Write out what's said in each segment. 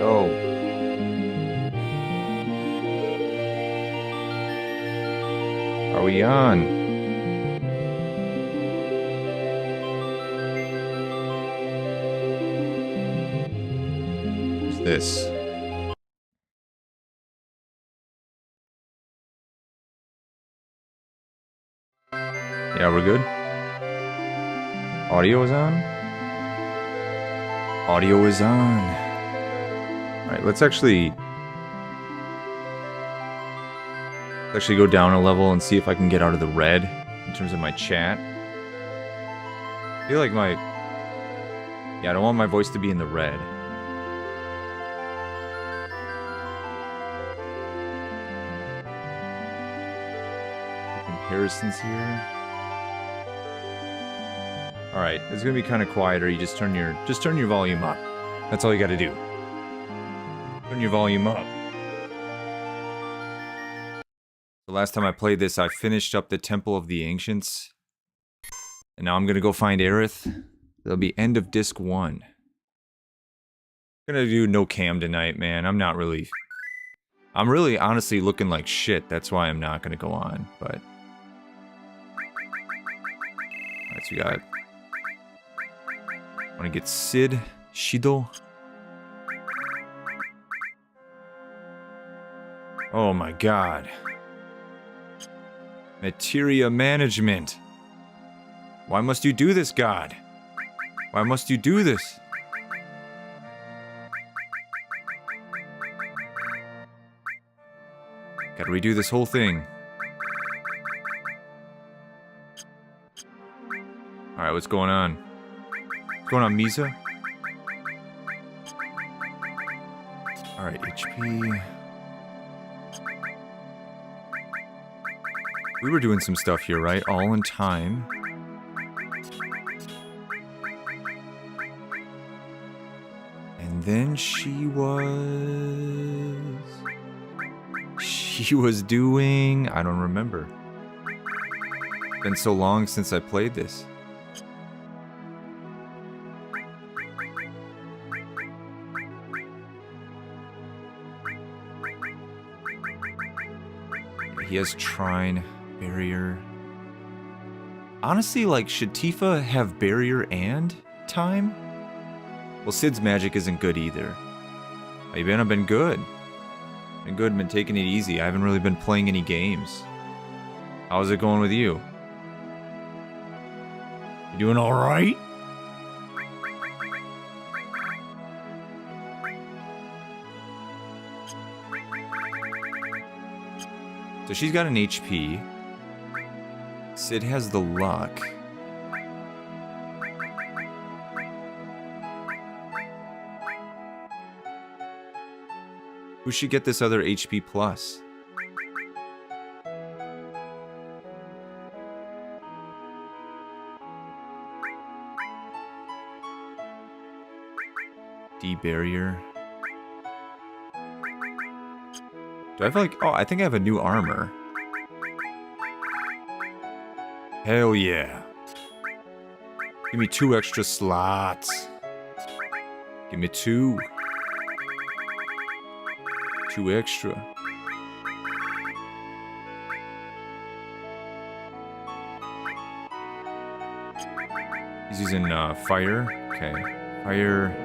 Go. Are we on? Who's this? Yeah, we're good. Audio is on? Audio is on. Alright, let's actually go down a level and see if I can get out of the red in terms of my chat. I feel like my... Yeah, I don't want my voice to be in the red. Comparisons here. Alright, it's gonna be kind of quieter. You just turn your volume up. That's all you gotta do. Turn your volume up. The last time I played this, I finished up the Temple of the Ancients. And now I'm gonna go find Aerith. That'll be end of disc 1. I'm gonna do no cam tonight, man. I'm really honestly looking like shit. That's why I'm not gonna go on, but... Alright, so we got... I want to get Sid, Shido. Oh my god. Materia management. Why must you do this, God? Why must you do this? Gotta redo this whole thing. Alright, what's going on? What's going on, Misa? Alright, HP. We were doing some stuff here, right? All in time. And then she was doing... I don't remember. It's been so long since I played this. He has Trine, Barrier. Honestly, like, should Tifa have Barrier and Time? Well, Sid's magic isn't good either. How you been? I've been good. Been taking it easy. I haven't really been playing any games. How's it going with you? You doing alright? So she's got an HP. Sid has the luck. Who should get this other HP plus? D barrier. Do I have like... Oh, I think I have a new armor. Hell yeah. Give me 2 extra slots. Give me 2. 2 extra. He's using fire. Okay. Fire.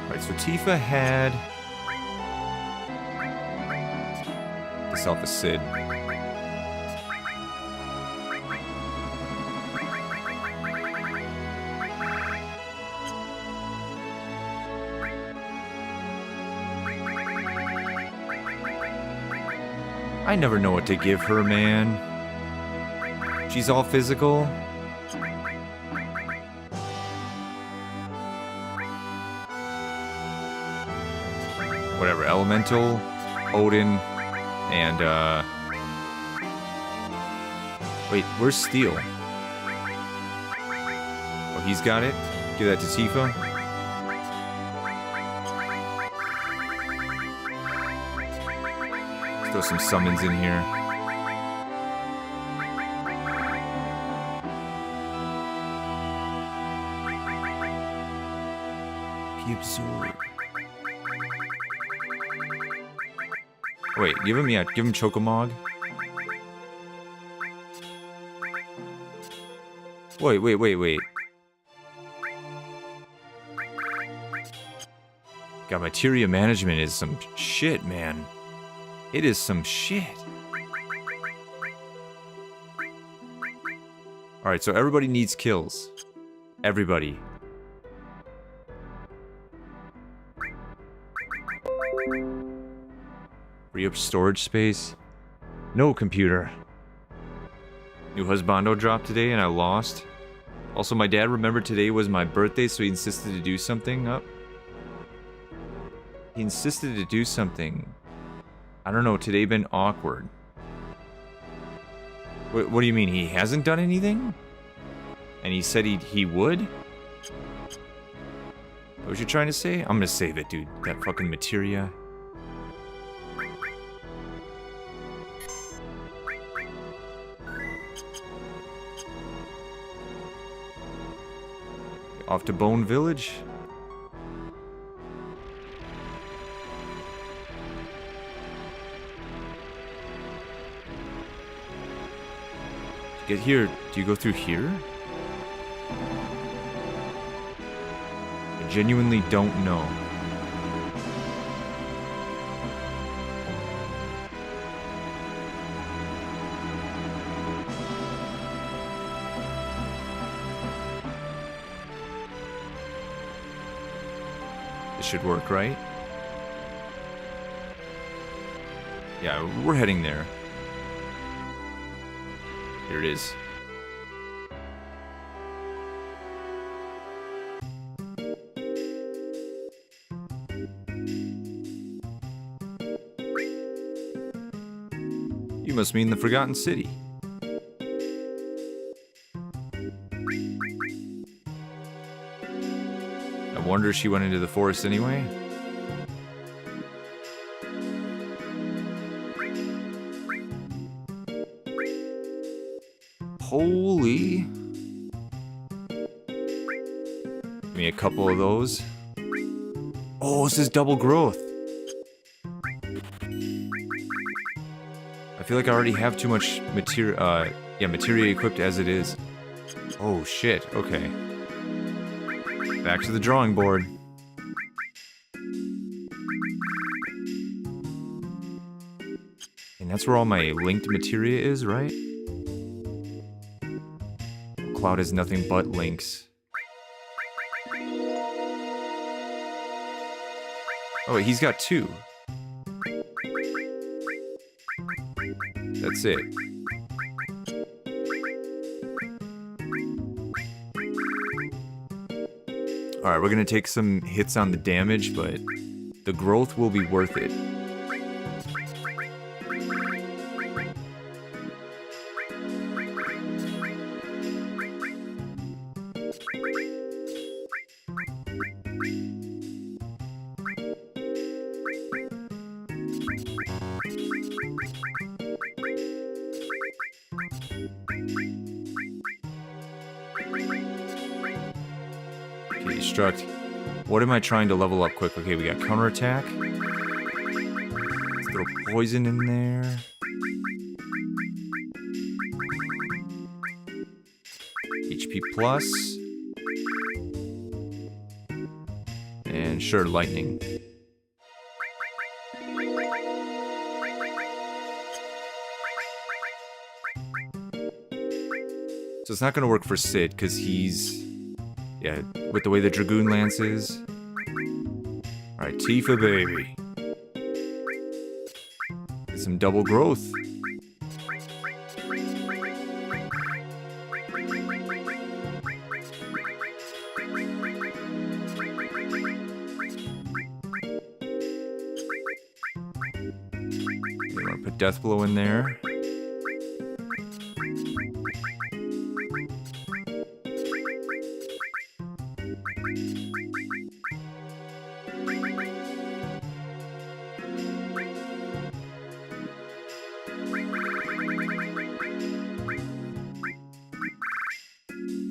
Alright, so Tifa had this off of Sid. I never know what to give her, man. She's all physical. Whatever, Elemental, Odin, and, wait, where's Steel? Oh, he's got it? Give that to Tifa. Throw some summons in here. Reabsorb. Wait, give him Chocomog. Wait. God, materia management is some shit, man. It is some shit. Alright, so everybody needs kills. Everybody. Free up storage space. No, computer. New husbando dropped today and I lost. Also, my dad remembered today was my birthday, so he insisted to do something. He insisted to do something. I don't know, today been awkward. What do you mean, he hasn't done anything? And he said he would? What you trying to say? I'm gonna save it, dude. That fucking materia. Off to Bone Village. To get here, do you go through here? I genuinely don't know. Should work, right? Yeah, we're heading there. Here it is. You must mean the Forgotten City. I wonder if she went into the forest anyway. Holy. Give me a couple of those. Oh, this is double growth. I feel like I already have too much materia, materia equipped as it is. Oh shit, okay. Back to the drawing board. And that's where all my linked materia is, right? Cloud is nothing but links. Oh, wait, he's got two. That's it. Alright, we're gonna take some hits on the damage, but the growth will be worth it. Destruct. What am I trying to level up quick? Okay, we got counterattack. Let's throw poison in there. HP plus. And sure, lightning. So it's not going to work for Sid because he's... Yeah, with the way the Dragoon Lance is. Alright, Tifa baby. Get some double growth. You want to put Death Blow in there.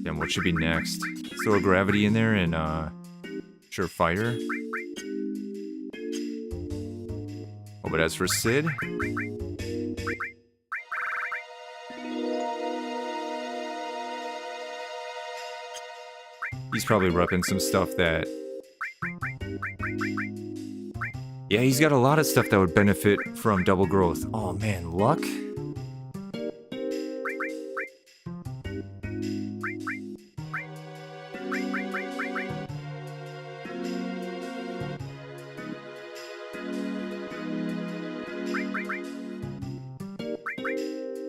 Damn, what should be next? Throw a gravity in there and Surefire. Oh, but as for Sid... he's probably repping some stuff that... yeah, he's got a lot of stuff that would benefit from double growth. Oh man, luck?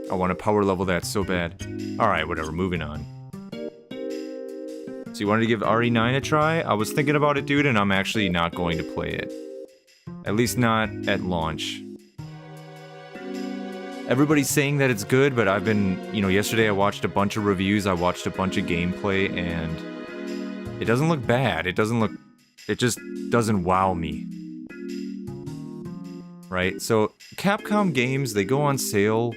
I want to power level that so bad. Alright, whatever, moving on. So you wanted to give RE9 a try? I was thinking about it, dude, and I'm actually not going to play it. At least not at launch. Everybody's saying that it's good, but I've been... you know, yesterday I watched a bunch of reviews, I watched a bunch of gameplay, and... it doesn't look bad. It doesn't look... it just doesn't wow me. Right? So, Capcom games, they go on sale...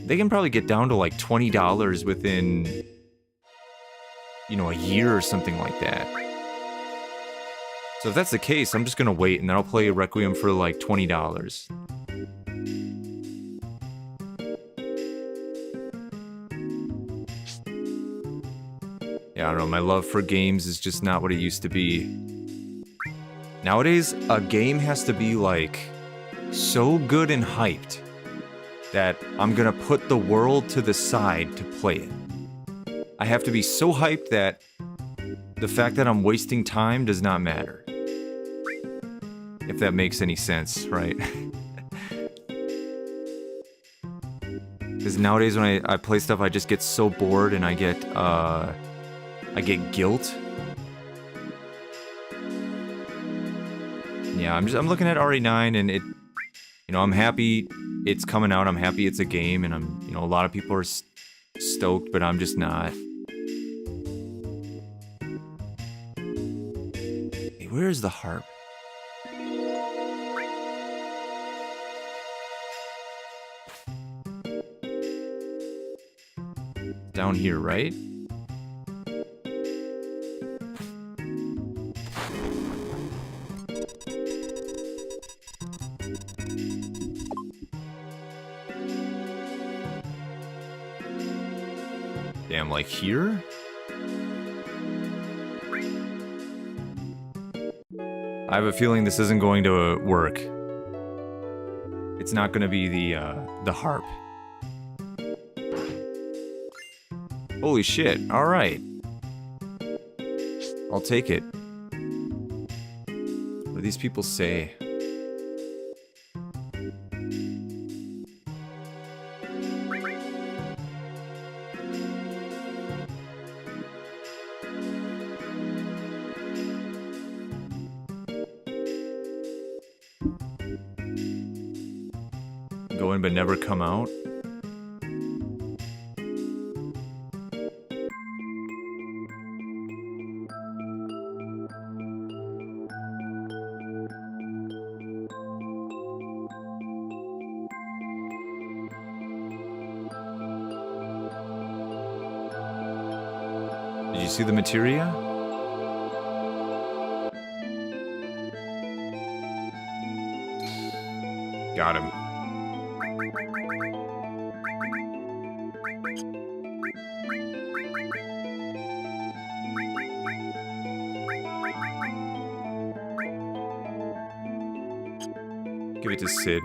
they can probably get down to like $20 within... you know, a year or something like that. So if that's the case, I'm just gonna wait and then I'll play Requiem for like $20. Yeah, I don't know, my love for games is just not what it used to be. Nowadays, a game has to be like so good and hyped that I'm gonna put the world to the side to play it. I have to be so hyped that the fact that I'm wasting time does not matter. If that makes any sense, right? Because nowadays when I play stuff, I just get so bored and I get guilt. Yeah, I'm looking at RE9 and it, you know, I'm happy it's coming out, I'm happy it's a game, and I'm, you know, a lot of people are stoked, but I'm just not. Hey, where is the harp? Down here, right? Damn, like here? I have a feeling this isn't going to work. It's not going to be the harp. Holy shit, alright. I'll take it. What do these people say? Go in but never come out? Did you see the materia? Got him. Give it to Sid.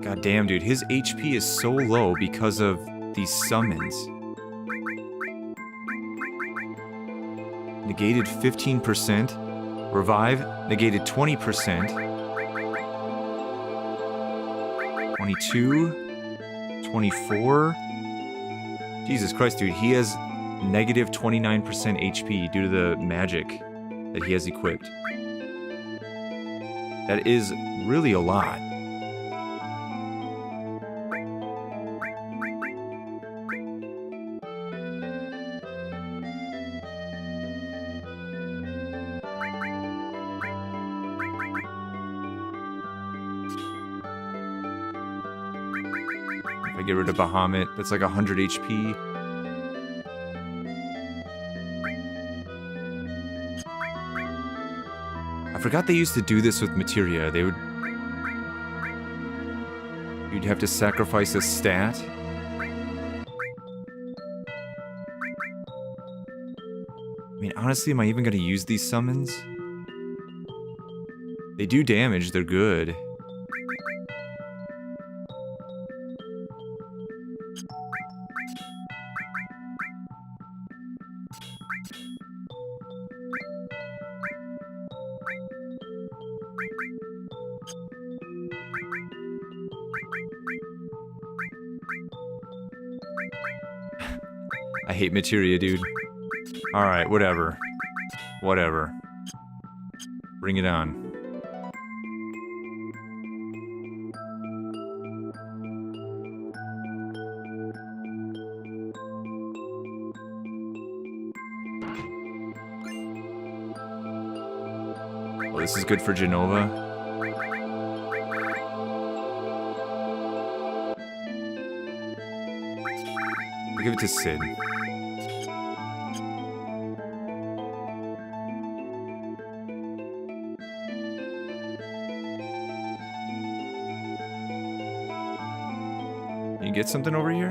God damn, dude. His HP is so low because of these summons. Negated 15%. Revive, negated 20%. 22. 24. Jesus Christ, dude. He has negative 29% HP due to the magic that he has equipped. That is really a lot. If I get rid of Bahamut, that's like 100 HP. forgot they used to do this with materia. They would... You'd have to sacrifice a stat. I mean, honestly, am I even gonna use these summons? They do damage, they're good. I hate materia, dude. Alright, whatever. Whatever. Bring it on. Well, this is good for Genova. I'll give it to Sid. Can you get something over here?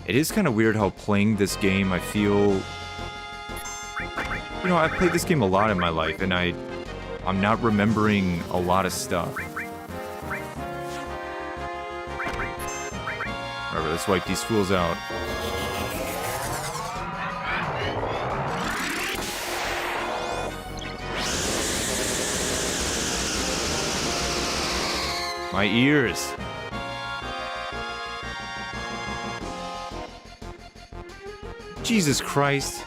It is kind of weird how playing this game, I feel... You know, I've played this game a lot in my life, and I'm not remembering a lot of stuff. Alright, let's wipe these fools out. My ears. Jesus Christ.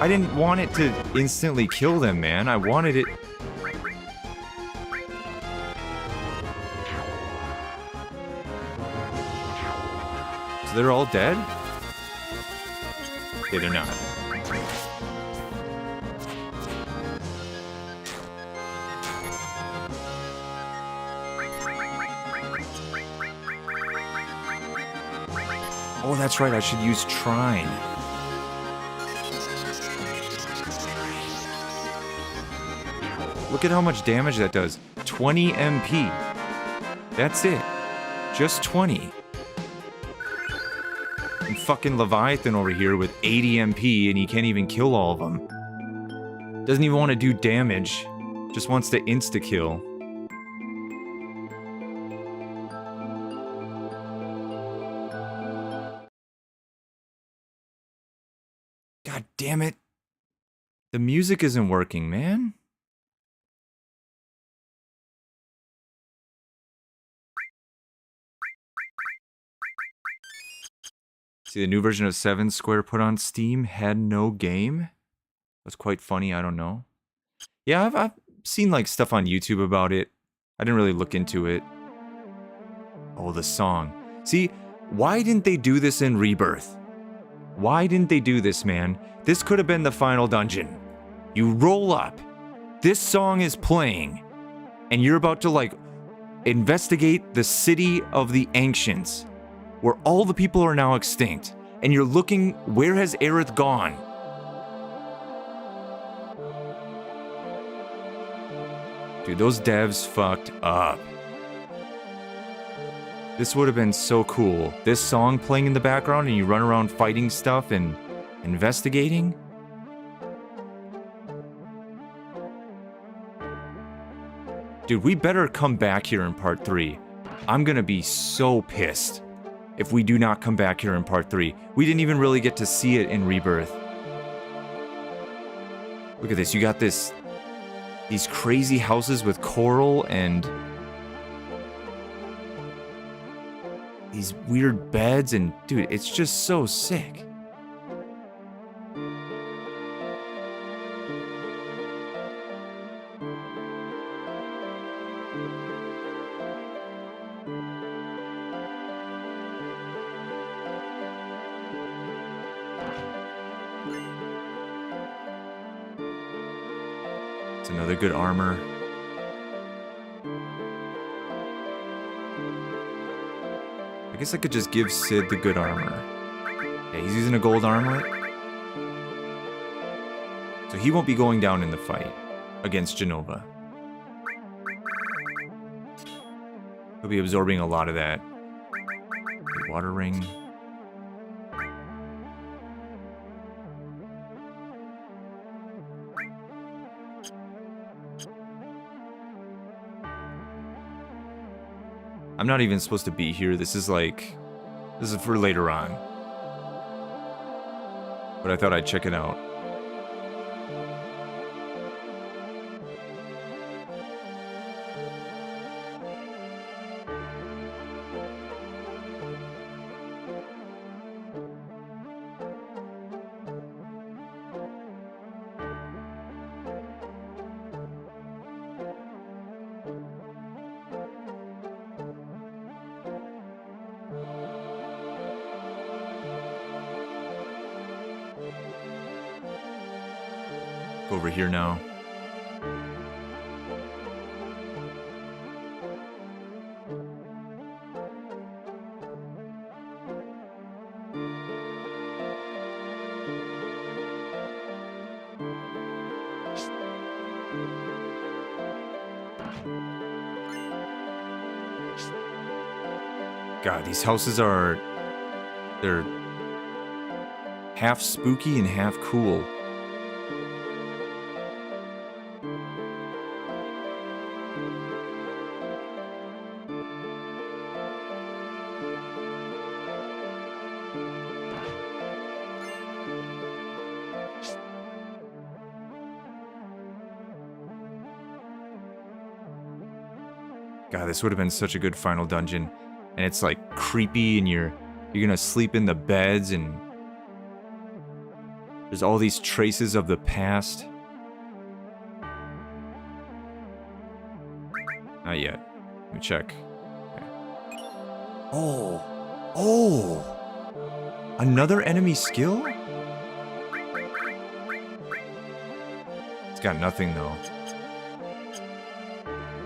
I didn't want it to instantly kill them, man. I wanted it... So they're all dead? Okay, they're not. Oh, that's right, I should use Trine. Look at how much damage that does. 20 MP. That's it. Just 20. And fucking Leviathan over here with 80 MP and he can't even kill all of them. Doesn't even want to do damage. Just wants to insta-kill. God damn it. The music isn't working, man. See, the new version of 7 Square put on Steam had no game. That's quite funny, I don't know. Yeah, I've seen like stuff on YouTube about it. I didn't really look into it. Oh, the song. See, why didn't they do this in Rebirth? Why didn't they do this, man? This could have been the final dungeon. You roll up, this song is playing, and you're about to like investigate the city of the ancients, where all the people are now extinct, and you're looking, where has Aerith gone? Dude, those devs fucked up. This would have been so cool. This song playing in the background and you run around fighting stuff and investigating. Dude, we better come back here in part 3. I'm gonna be so pissed if we do not come back here in part 3. We didn't even really get to see it in Rebirth. Look at this, you got these crazy houses with coral and these weird beds, and dude, it's just so sick. It's another good armor. guess I could just give Sid the good armor. Yeah, he's using a gold armor. So he won't be going down in the fight against Genova. He'll be absorbing a lot of that. Water ring. I'm not even supposed to be here. This is for later on. But I thought I'd check it out. Go over here now. God, these houses they're half spooky and half cool. God, this would have been such a good final dungeon. And it's like creepy and you're gonna sleep in the beds and there's all these traces of the past. Not yet. Let me check. Okay. Oh! Another enemy skill? It's got nothing though.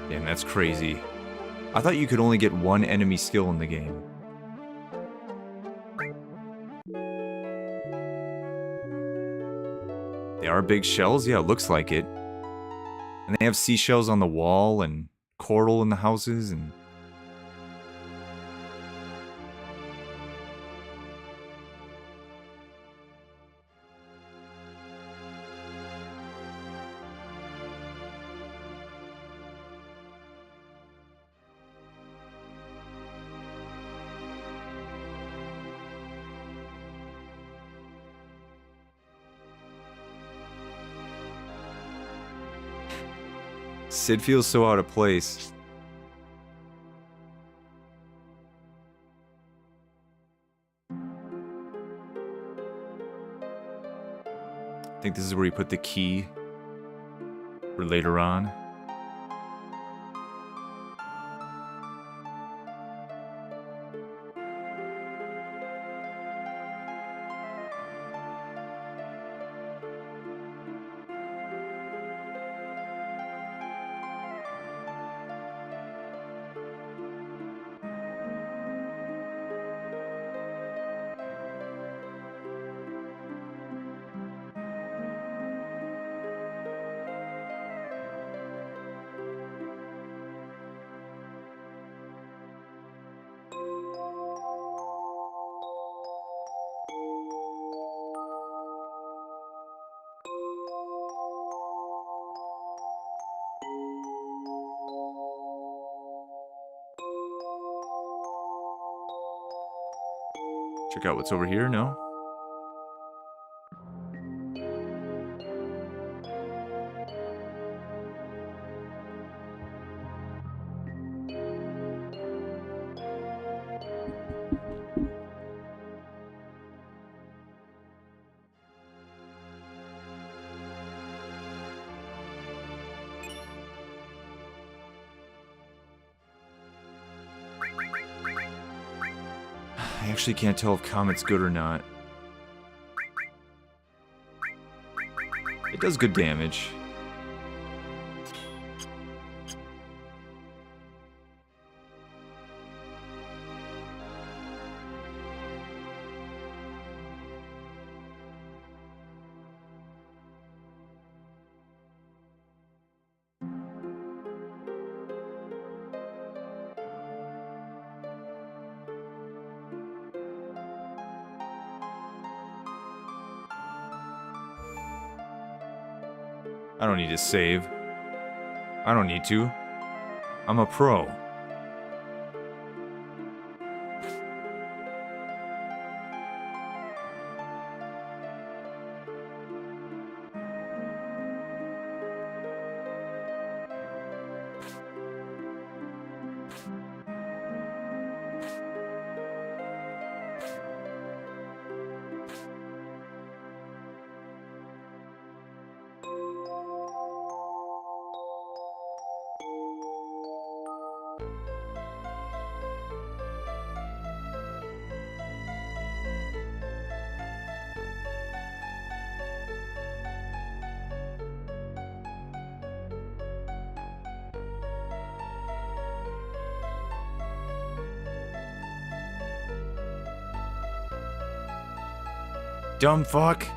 Damn, that's crazy. I thought you could only get one enemy skill in the game. They are big shells? Yeah, it looks like it. And they have seashells on the wall and coral in the houses and... Sid feels so out of place. I think this is where you put the key for later on. Check out what's over here, no? I actually can't tell if Comet's good or not. It does good damage. I don't need to save. I don't need to. I'm a pro. Dumb fuck.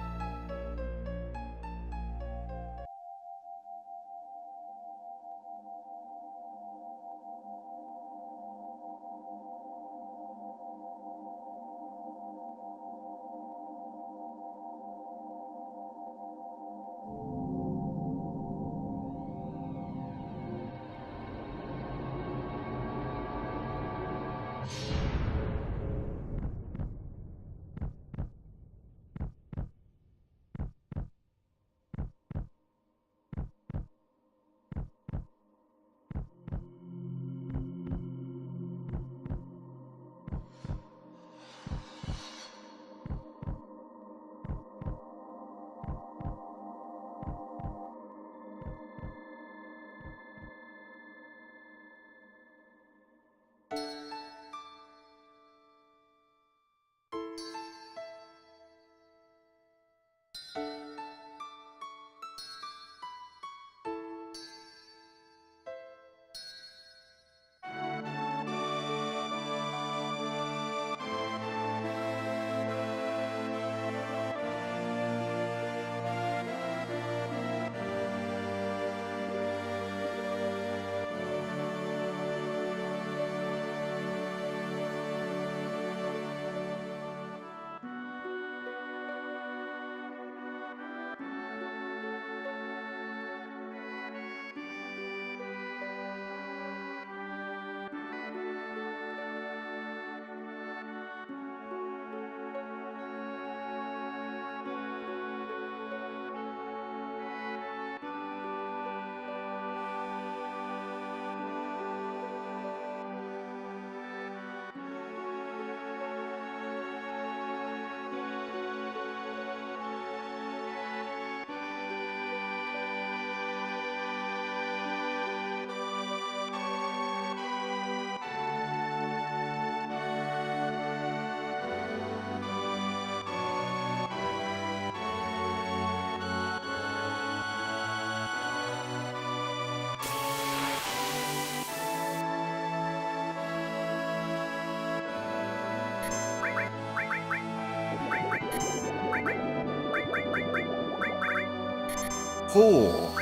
Oh.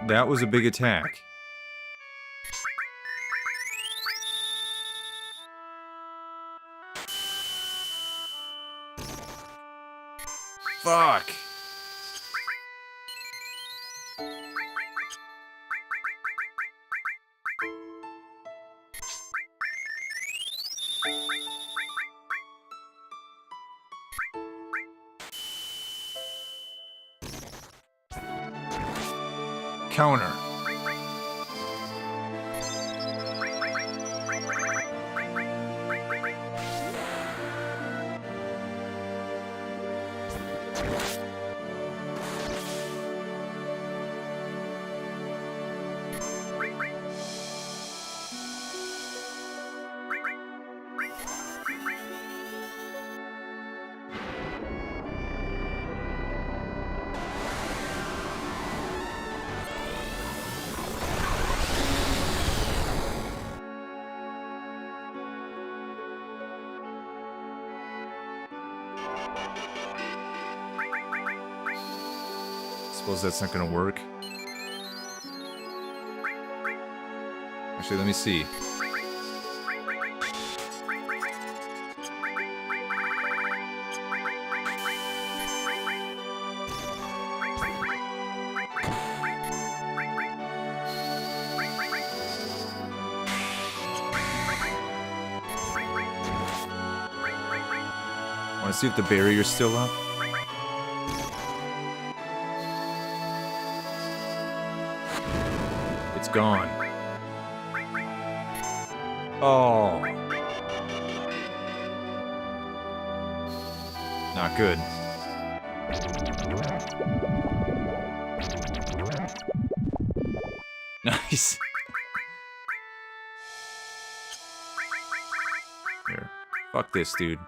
That was a big attack. Fuck. Counter. Suppose that's not gonna work. Actually, let me see. Want to see if the barrier's still up? It's gone. Oh. Not good. Nice. Here. Fuck this, dude.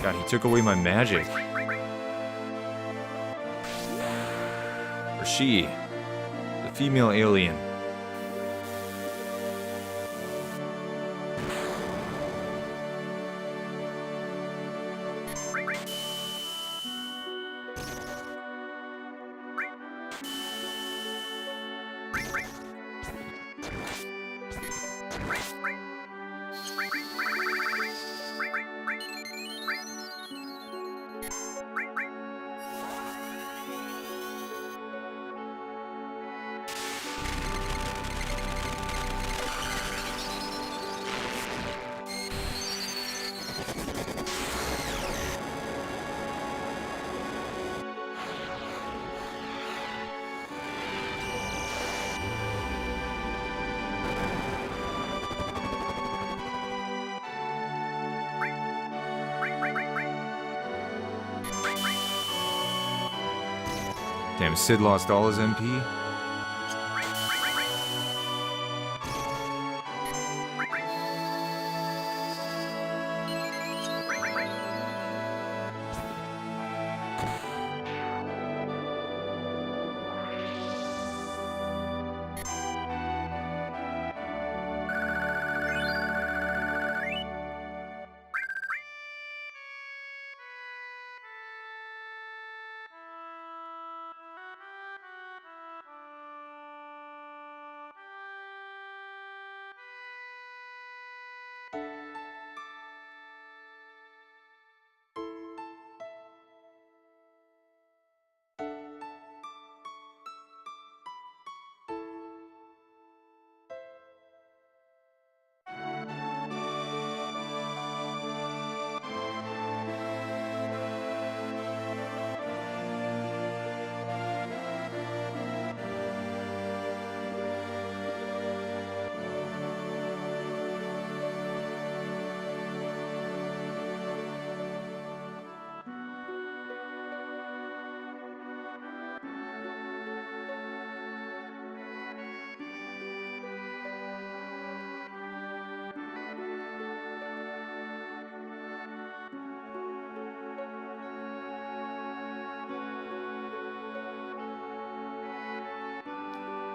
God, he took away my magic. Or she. The female alien. Damn, Sid lost all his MP?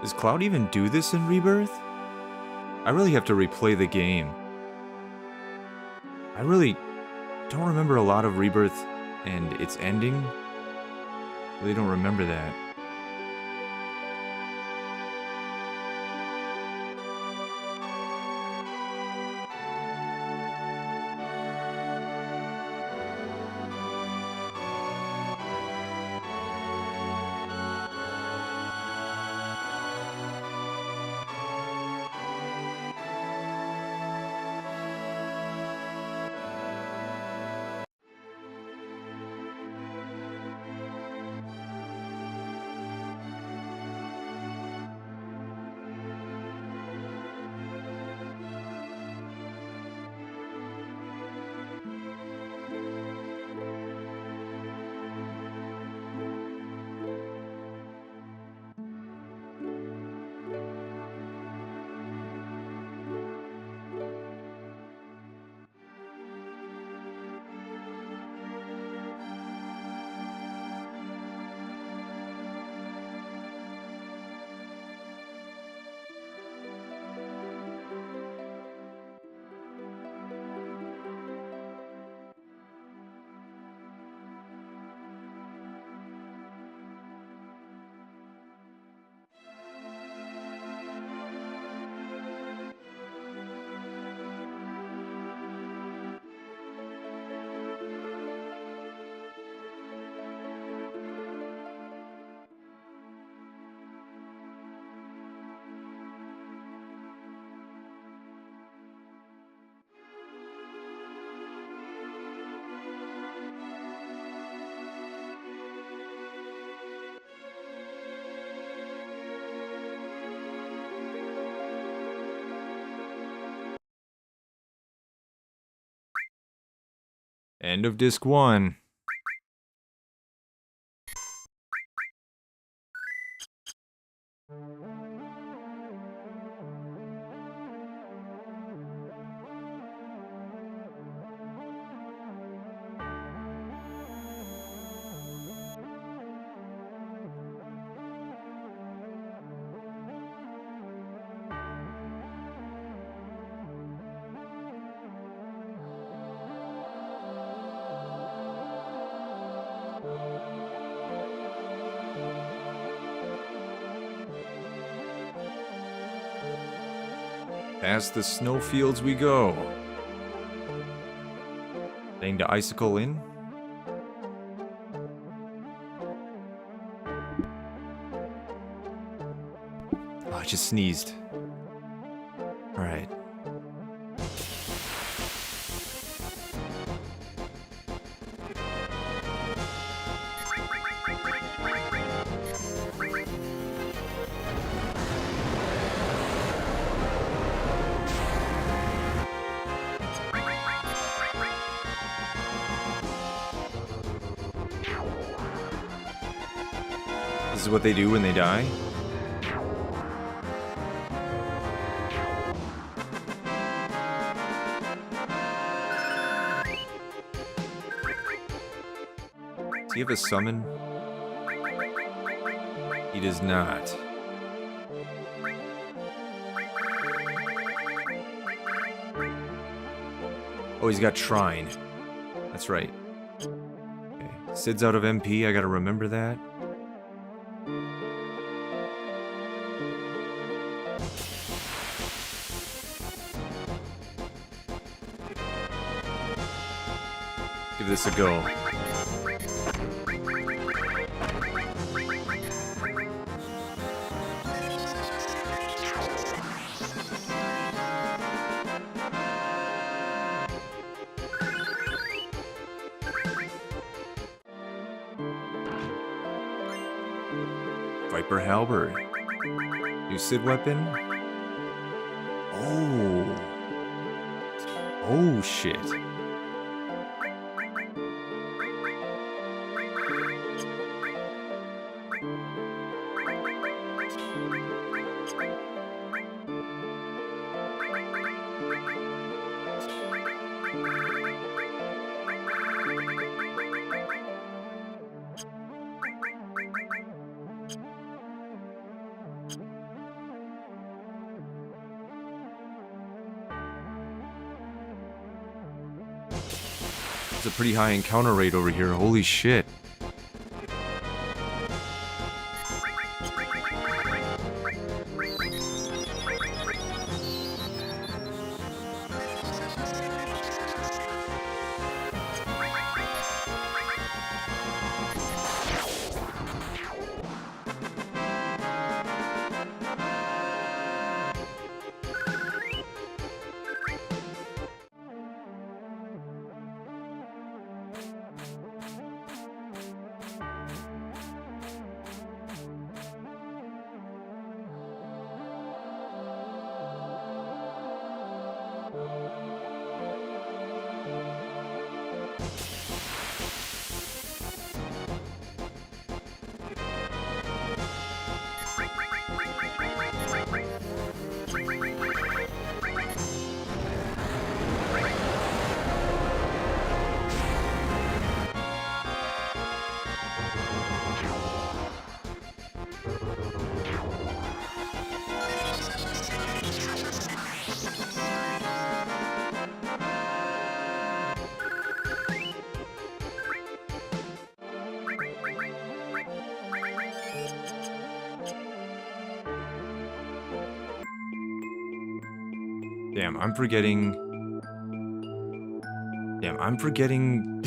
Does Cloud even do this in Rebirth? I really have to replay the game. I really don't remember a lot of Rebirth and its ending. Really don't remember that. End of disc 1. Past the snowfields we go. Heading to Icicle Inn. Oh, I just sneezed. Alright. This is what they do when they die? Does he have a summon? He does not. Oh, he's got Shrine. That's right. Okay. Sid's out of MP, I gotta remember that. Give this a go. Viper Halberd. New Sid weapon? Oh. Oh shit. It's a pretty high encounter rate over here, holy shit. Damn, I'm forgetting... Damn, I'm forgetting...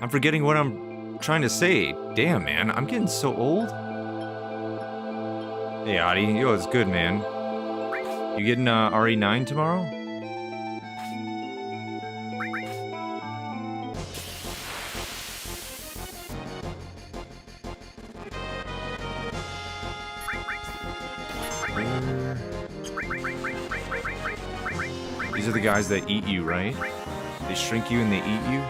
I'm forgetting what I'm trying to say. Damn, man, I'm getting so old. Hey, Adi, yo, it's good, man. You getting RE9 tomorrow? These are the guys that eat you, right? They shrink you and they eat you?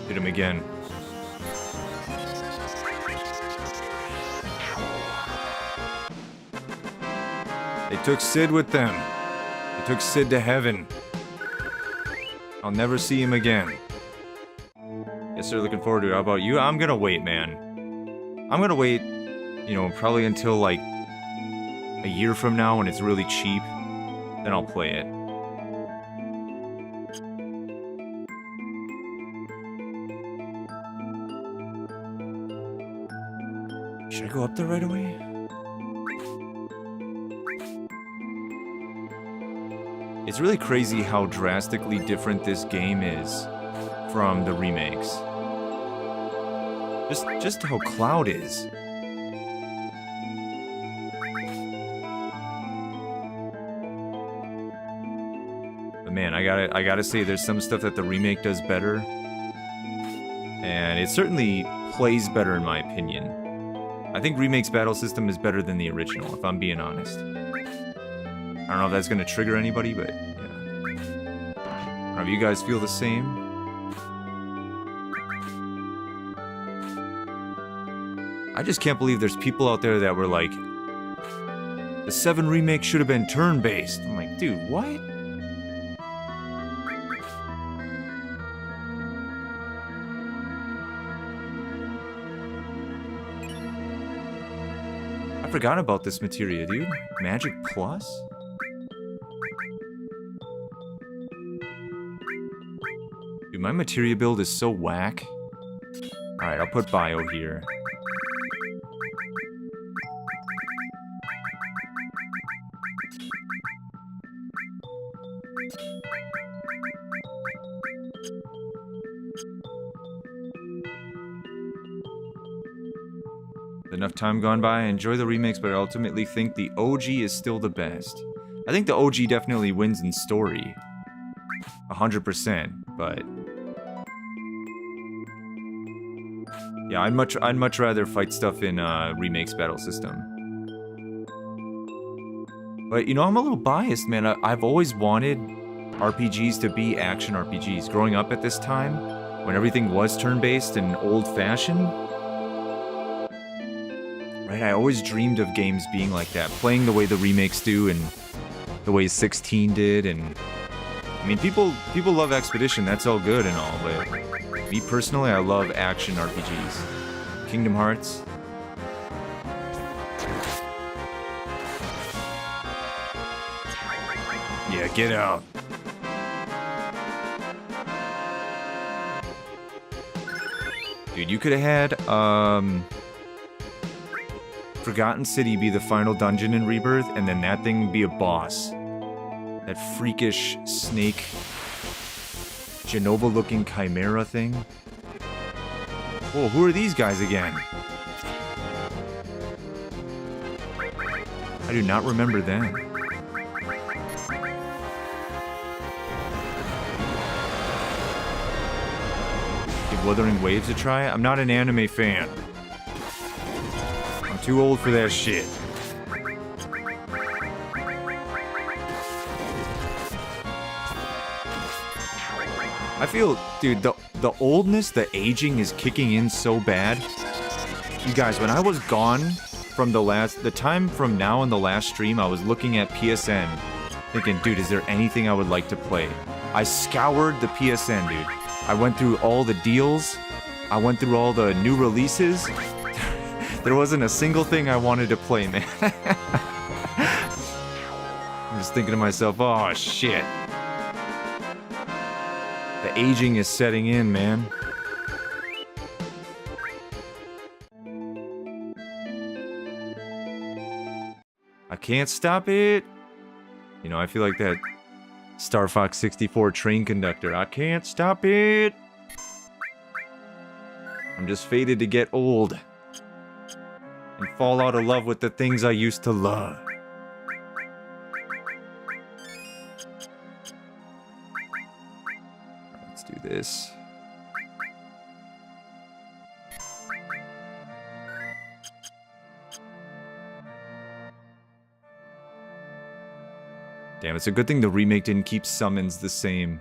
Hit him again. They took Sid with them. They took Sid to heaven. I'll never see him again. Yes, sir, looking forward to it. How about you? I'm gonna wait, man. I'm gonna wait, you know, probably until like a year from now when it's really cheap. Then I'll play it. Should I go up there right away? It's really crazy how drastically different this game is from the remakes. Just how Cloud is. But man, I gotta say, there's some stuff that the remake does better, and it certainly plays better in my opinion. I think remake's battle system is better than the original, if I'm being honest. I don't know if that's gonna trigger anybody, but yeah. I don't know if you guys feel the same. I just can't believe there's people out there that were like, the 7 remake should have been turn-based. I'm like, dude, what? I forgot about this materia, dude. Magic Plus? Dude, my materia build is so whack. Alright, I'll put bio here. Enough time gone by, I enjoy the remakes, but I ultimately think the OG is still the best. I think the OG definitely wins in story. 100%, but... yeah, I'd much rather fight stuff in remakes battle system. But, you know, I'm a little biased, man. I've always wanted RPGs to be action RPGs. Growing up at this time, when everything was turn-based and old-fashioned, right, I always dreamed of games being like that, playing the way the remakes do and the way 16 did, and I mean, people love Expedition, that's all good and all, but me personally, I love action RPGs. Kingdom Hearts. Yeah, get out. Dude, you could have had, Forgotten City be the final dungeon in Rebirth, and then that thing be a boss. That freakish snake, Genova-looking chimera thing. Whoa, who are these guys again? I do not remember them. Give Wuthering Waves a try? I'm not an anime fan. I'm too old for that shit. I feel, dude, the oldness, the aging is kicking in so bad. You guys, when I was gone from the time from now and the last stream, I was looking at PSN, thinking, dude, is there anything I would like to play? I scoured the PSN, dude. I went through all the deals. I went through all the new releases. There wasn't a single thing I wanted to play, man. I'm just thinking to myself, oh, shit. The aging is setting in, man. I can't stop it. You know, I feel like that Star Fox 64 train conductor. I can't stop it. I'm just fated to get old and fall out of love with the things I used to love. Let's do this. Damn, it's a good thing the remake didn't keep summons the same.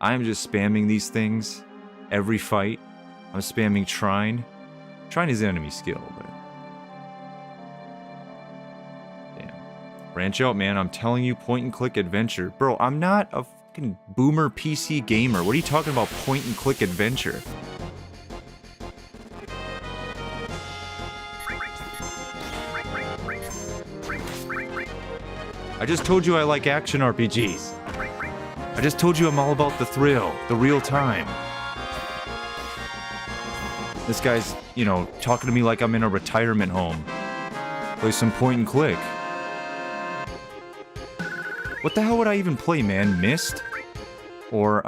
I'm just spamming these things every fight. I'm spamming Trine. Trine is enemy skill, but... Damn. Branch out, man. I'm telling you, point-and-click adventure. Bro, I'm not a fucking boomer PC gamer. What are you talking about, point-and-click adventure? I just told you I like action RPGs. I just told you I'm all about the thrill, the real time. This guy's, you know, talking to me like I'm in a retirement home. Play some point and click. What the hell would I even play, man? Myst? Or,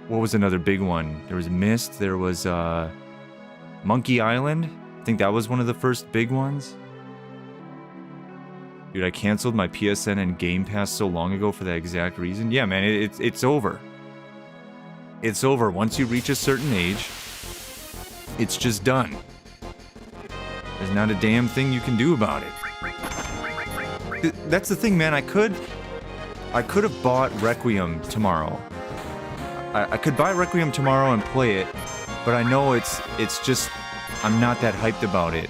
what was another big one? There was Myst, there was, Monkey Island. I think that was one of the first big ones. Dude, I canceled my PSN and Game Pass so long ago for that exact reason. Yeah, man, it's over. It's over. Once you reach a certain age, it's just done. There's not a damn thing you can do about it. That's the thing, man. I could have bought Requiem tomorrow. I could buy Requiem tomorrow and play it, but I know it's just... I'm not that hyped about it.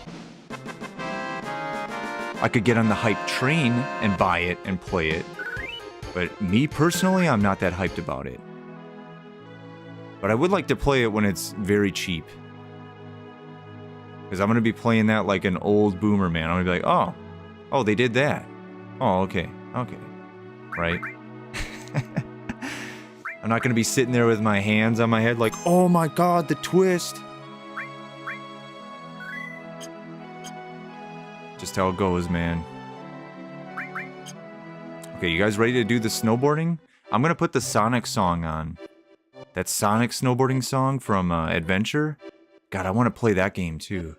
I could get on the hype train and buy it and play it. But me personally, I'm not that hyped about it. But I would like to play it when it's very cheap. Because I'm going to be playing that like an old boomer, man. I'm going to be like, oh, they did that. Oh, okay, right? I'm not going to be sitting there with my hands on my head like, oh my god, the twist. Just how it goes, man. Okay, you guys ready to do the snowboarding? I'm gonna put the Sonic song on. That Sonic snowboarding song from Adventure. God, I want to play that game too.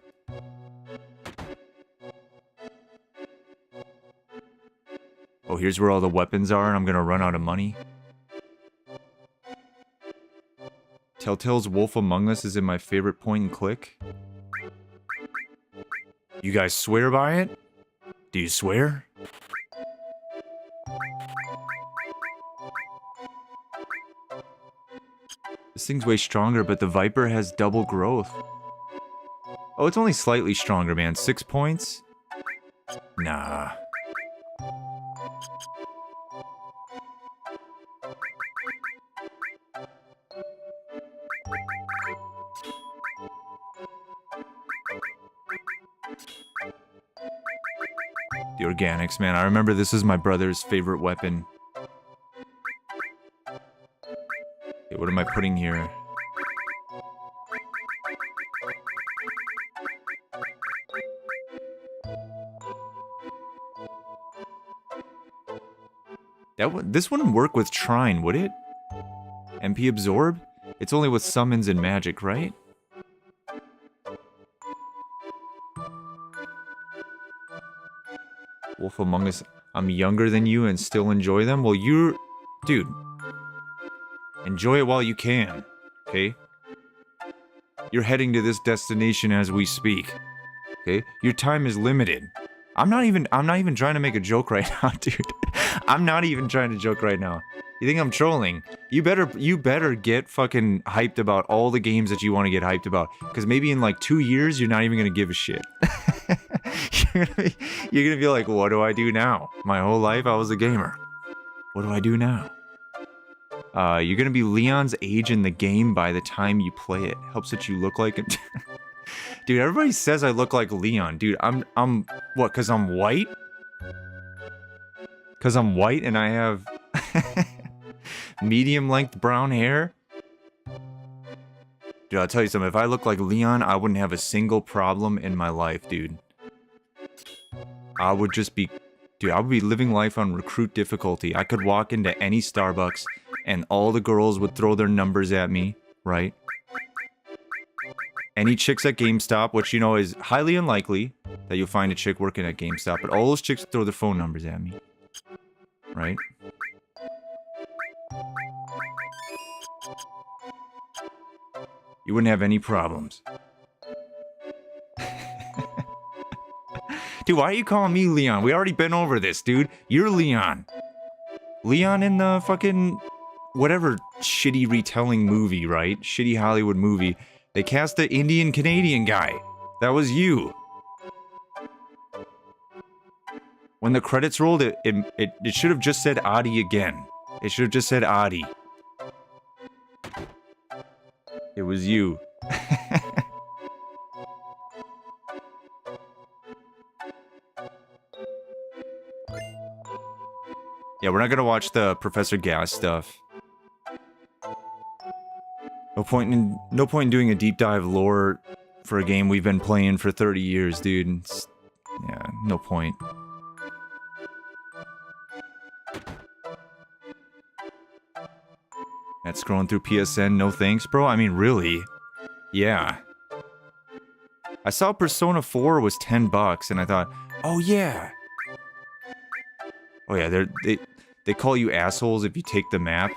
Oh, here's where all the weapons are, and I'm gonna run out of money. Telltale's Wolf Among Us is in my favorite point and click. You guys swear by it? Do you swear? This thing's way stronger, but the Viper has double growth. Oh, it's only slightly stronger, man. 6 points? Nah. The organics, man. I remember this is my brother's favorite weapon. Okay, what am I putting here? This wouldn't work with Trine, would it? MP Absorb? It's only with summons and magic, right? Wolf Among Us, I'm younger than you and still enjoy them? Well, you're... Dude. Enjoy it while you can, okay? You're heading to this destination as we speak, okay? Your time is limited. I'm not even trying to make a joke right now, dude. I'm not even trying to joke right now. You think I'm trolling? You better get fucking hyped about all the games that you want to get hyped about. Because maybe in like 2 years, you're not even going to give a shit. You're gonna be like, what do I do now? My whole life I was a gamer. What do I do now? You're gonna be Leon's age in the game by the time you play it. Helps that you look like it. Dude, everybody says I look like Leon. Dude, I'm what, cause I'm white? Cause I'm white and I have medium length brown hair? Dude, I'll tell you something, if I look like Leon, I wouldn't have a single problem in my life, dude. I would just be... Dude, I would be living life on recruit difficulty. I could walk into any Starbucks, and all the girls would throw their numbers at me, right? Any chicks at GameStop, which, you know, is highly unlikely that you'll find a chick working at GameStop, but all those chicks would throw their phone numbers at me. Right? You wouldn't have any problems. Dude, why are you calling me Leon? We already been over this, dude. You're Leon. Leon in the fucking whatever shitty retelling movie, right? Shitty Hollywood movie. They cast the Indian Canadian guy. That was you. When the credits rolled, it should have just said Adi again. It should have just said Adi. It was you. Yeah, we're not gonna watch the Professor Gas stuff. No point in doing a deep dive lore for a game we've been playing for 30 years, dude. Yeah, no point. That's scrolling through PSN, no thanks, bro. I mean, really? Yeah. I saw Persona 4 was $10, and I thought, oh yeah. Oh yeah, they call you assholes if you take the map.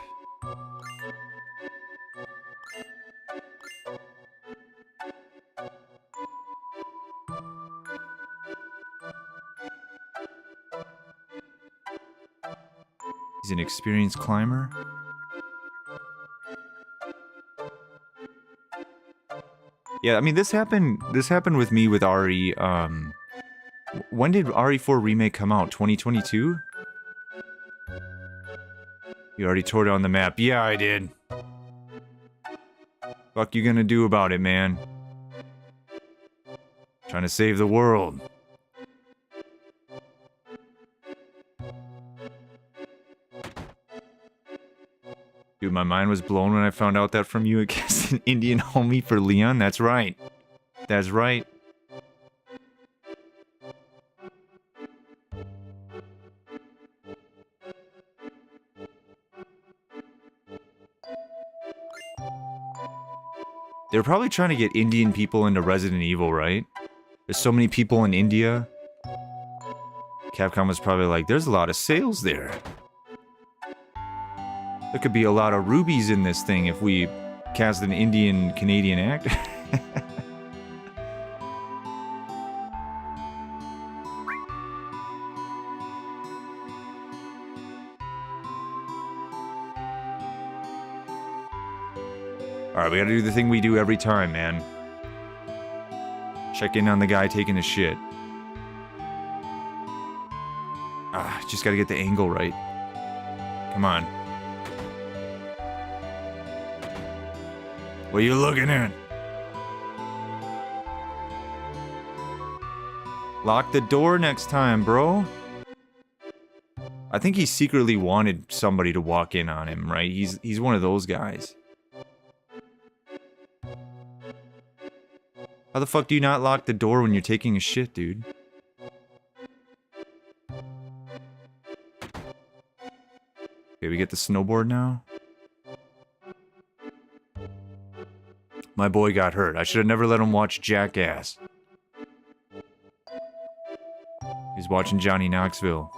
He's an experienced climber. Yeah, I mean this happened with me with RE. When did RE4 remake come out? 2022? You already tore down the map. Yeah, I did. Fuck you gonna do about it, man? Trying to save the world. Dude, my mind was blown when I found out that from you against an Indian homie for Leon. That's right. That's right. They're probably trying to get Indian people into Resident Evil, right? There's so many people in India. Capcom was probably like, there's a lot of sales there. There could be a lot of rubies in this thing if we cast an Indian Canadian actor. Alright, we gotta do the thing we do every time, man. Check in on the guy taking a shit. Ah, just gotta get the angle right. Come on. What are you looking at? Lock the door next time, bro. I think he secretly wanted somebody to walk in on him, right? He's one of those guys. How the fuck do you not lock the door when you're taking a shit, dude? Okay, we get the snowboard now. My boy got hurt. I should have never let him watch Jackass. He's watching Johnny Knoxville.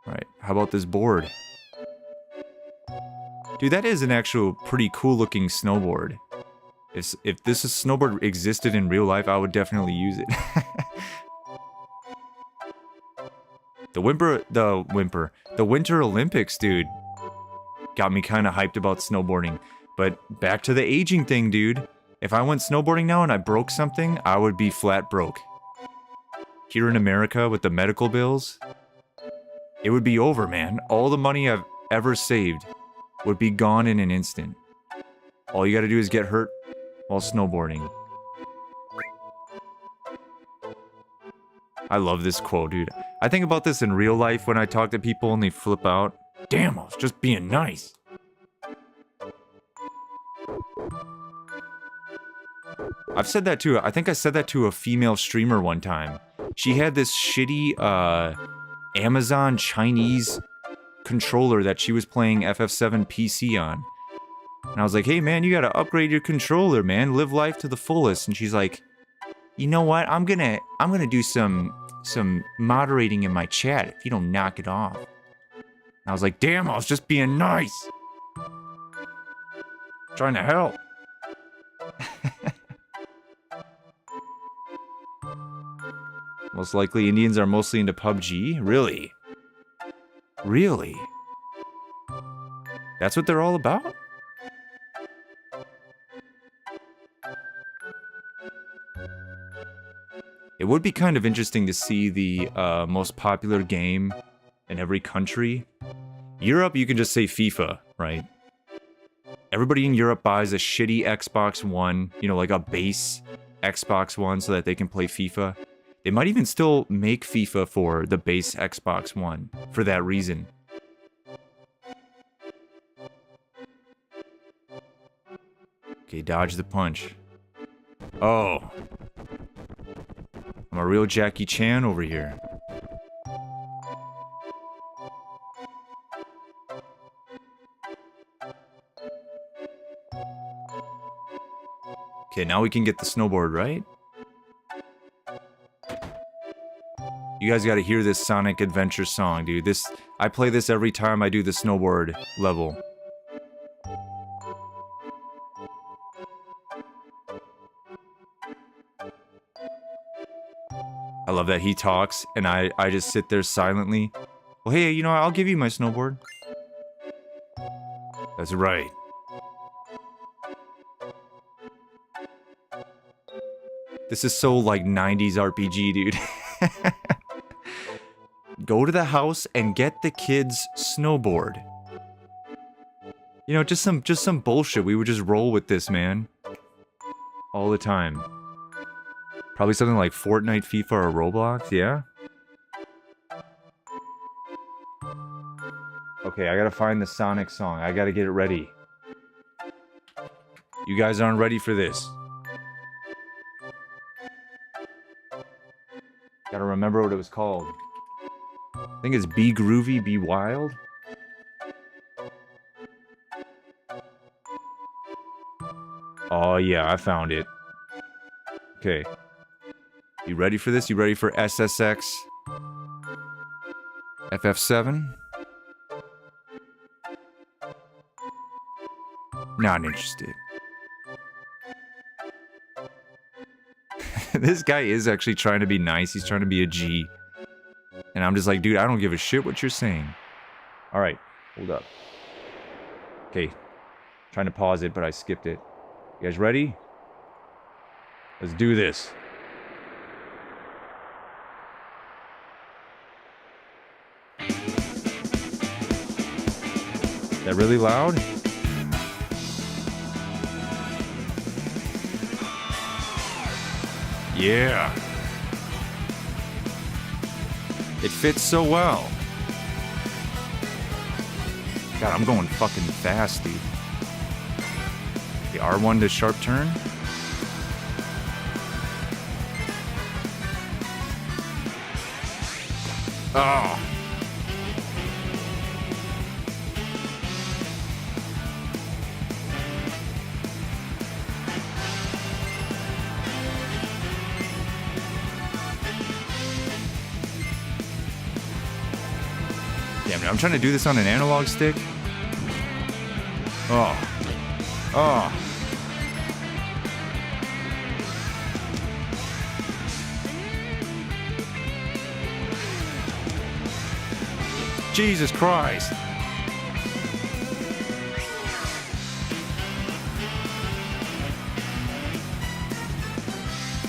Alright, how about this board? Dude, that is an actual pretty cool looking snowboard. If this snowboard existed in real life, I would definitely use it. The Winter Olympics, dude, got me kind of hyped about snowboarding. But back to the aging thing, dude. If I went snowboarding now and I broke something, I would be flat broke. Here in America with the medical bills, it would be over, man. All the money I've ever saved would be gone in an instant. All you gotta do is get hurt while snowboarding. I love this quote, dude. I think about this in real life when I talk to people and they flip out. Damn, I was just being nice. I've said that too. I think I said that to a female streamer one time. She had this shitty, Amazon Chinese controller that she was playing FF7 PC on. And I was like, hey man, you gotta upgrade your controller, man. Live life to the fullest. And she's like, you know what? I'm gonna do some moderating in my chat if you don't knock it off. And I was like, damn, I was just being nice. Trying to help. Most likely Indians are mostly into PUBG. Really? Really? That's what they're all about? It would be kind of interesting to see the most popular game in every country. Europe, you can just say FIFA, right? Everybody in Europe buys a shitty Xbox One, you know, like a base Xbox One so that they can play FIFA. They might even still make FIFA for the base Xbox One for that reason. Okay, dodge the punch. Oh. I'm a real Jackie Chan over here. Okay, now we can get the snowboard, right? You guys gotta hear this Sonic Adventure song, dude. I play this every time I do the snowboard level. I love that he talks, and I just sit there silently. Well, hey, you know, I'll give you my snowboard. That's right. This is so, like, 90s RPG, dude. Go to the house and get the kids' snowboard. You know, just some bullshit. We would just roll with this, man. All the time. Probably something like Fortnite, FIFA, or Roblox, yeah? Okay, I gotta find the Sonic song. I gotta get it ready. You guys aren't ready for this. Gotta remember what it was called. I think it's Be Groovy, Be Wild. Oh yeah, I found it. Okay. You ready for this? You ready for SSX FF7? Not interested. This guy is actually trying to be nice. He's trying to be a G. And I'm just like, dude, I don't give a shit what you're saying. Alright, hold up. Okay. Trying to pause it, but I skipped it. You guys ready? Let's do this. Is that really loud? Yeah. It fits so well. God, I'm going fucking fast, dude. The R1 to sharp turn. Oh. Damn it, I'm trying to do this on an analog stick. Oh. Oh. Jesus Christ.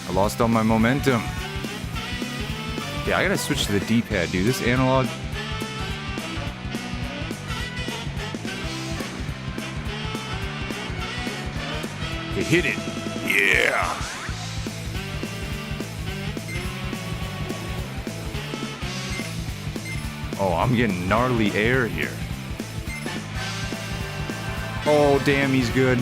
I lost all my momentum. Yeah, I gotta switch to the D-pad, dude. This analog... Okay, hit it. Yeah! Oh, I'm getting gnarly air here. Oh, damn, he's good.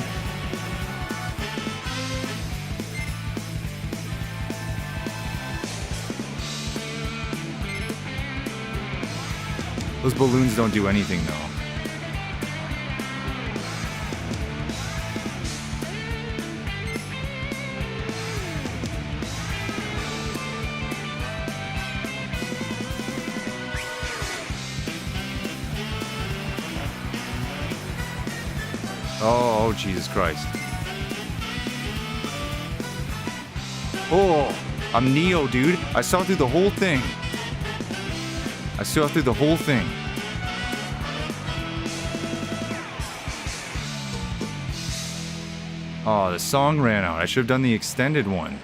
Those balloons don't do anything, though. Oh, Jesus Christ. Oh, I'm Neo, dude. I saw through the whole thing. I saw through the whole thing. Oh, the song ran out. I should have done the extended one.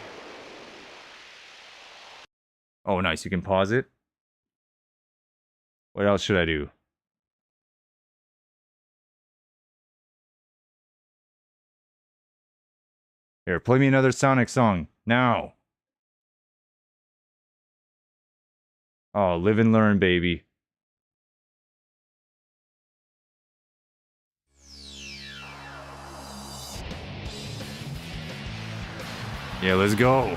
Oh, nice. You can pause it. What else should I do? Here, play me another Sonic song. Now. Oh, live and learn, baby. Yeah, let's go.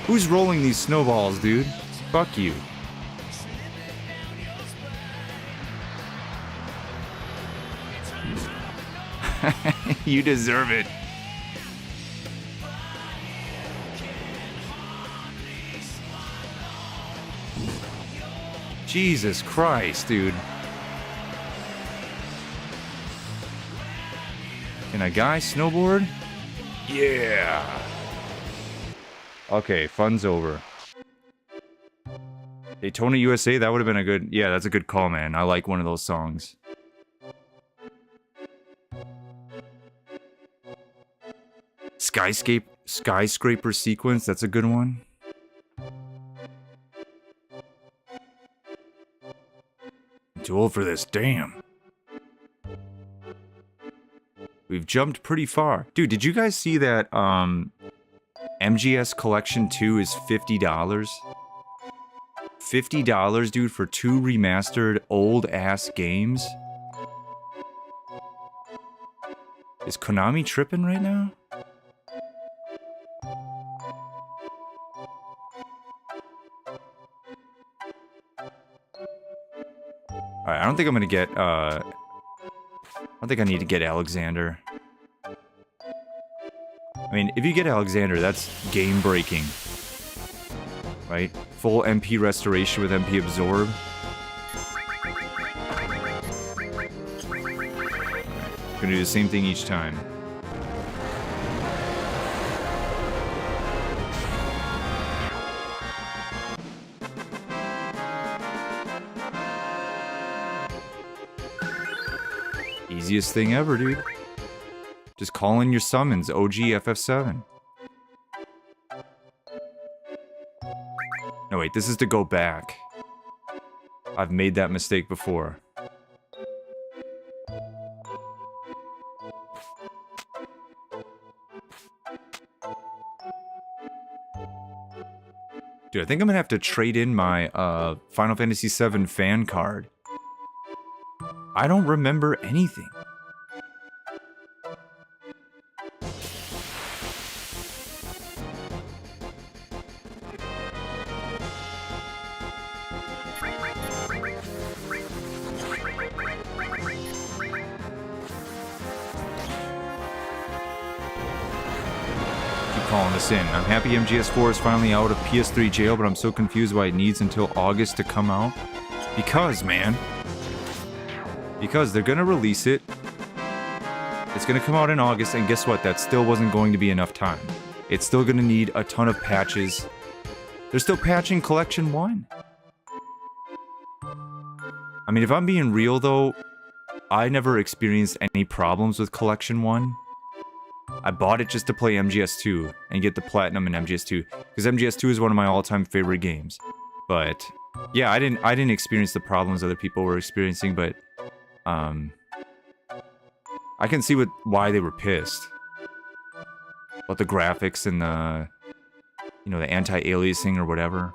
Who's rolling these snowballs, dude? Fuck you. You deserve it. Jesus Christ, dude. Can a guy snowboard? Yeah. Okay, fun's over. Daytona USA, that would have been a good... Yeah, that's a good call, man. I like one of those songs. Skyscraper sequence, that's a good one. I'm too old for this, damn. We've jumped pretty far. Dude, did you guys see that, MGS Collection 2 is $50? $50, dude, for 2 remastered old-ass games? Is Konami tripping right now? Alright, I don't think I'm gonna get, I don't think I need to get Alexander. I mean, if you get Alexander, that's game-breaking. Right? Full MP restoration with MP absorb. Gonna do the same thing each time. Easiest thing ever, dude. Just call in your summons, OG FF7. No, wait, this is to go back. I've made that mistake before. Dude, I think I'm gonna have to trade in my Final Fantasy VII fan card. I don't remember anything. Calling this in. I'm happy MGS4 is finally out of PS3 jail, but I'm so confused why it needs until August to come out. Because, man. Because they're gonna release it. It's gonna come out in August, and guess what? That still wasn't going to be enough time. It's still gonna need a ton of patches. They're still patching Collection 1. I mean, if I'm being real, though, I never experienced any problems with Collection 1. I bought it just to play MGS2 and get the platinum in MGS2 because MGS2 is one of my all-time favorite games. But yeah, I didn't experience the problems other people were experiencing, but I can see why they were pissed about the graphics and the the anti-aliasing or whatever.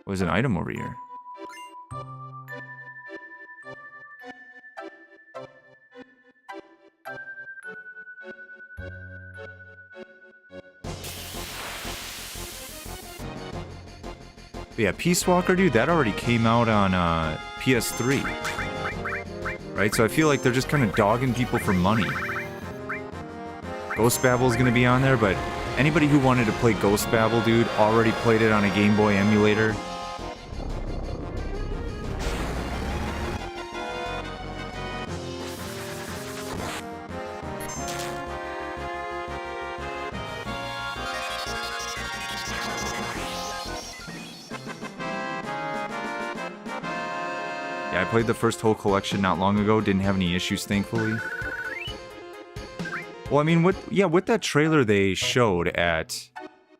There's an item over here. But yeah, Peace Walker, dude, that already came out on PS3. Right? So I feel like they're just kind of dogging people for money. Ghost Babel's gonna be on there, but Anybody who wanted to play Ghost Babel, dude, already played it on a Game Boy emulator. Yeah, I played the first whole collection not long ago, didn't have any issues, thankfully. Well, I mean, with that trailer they showed at,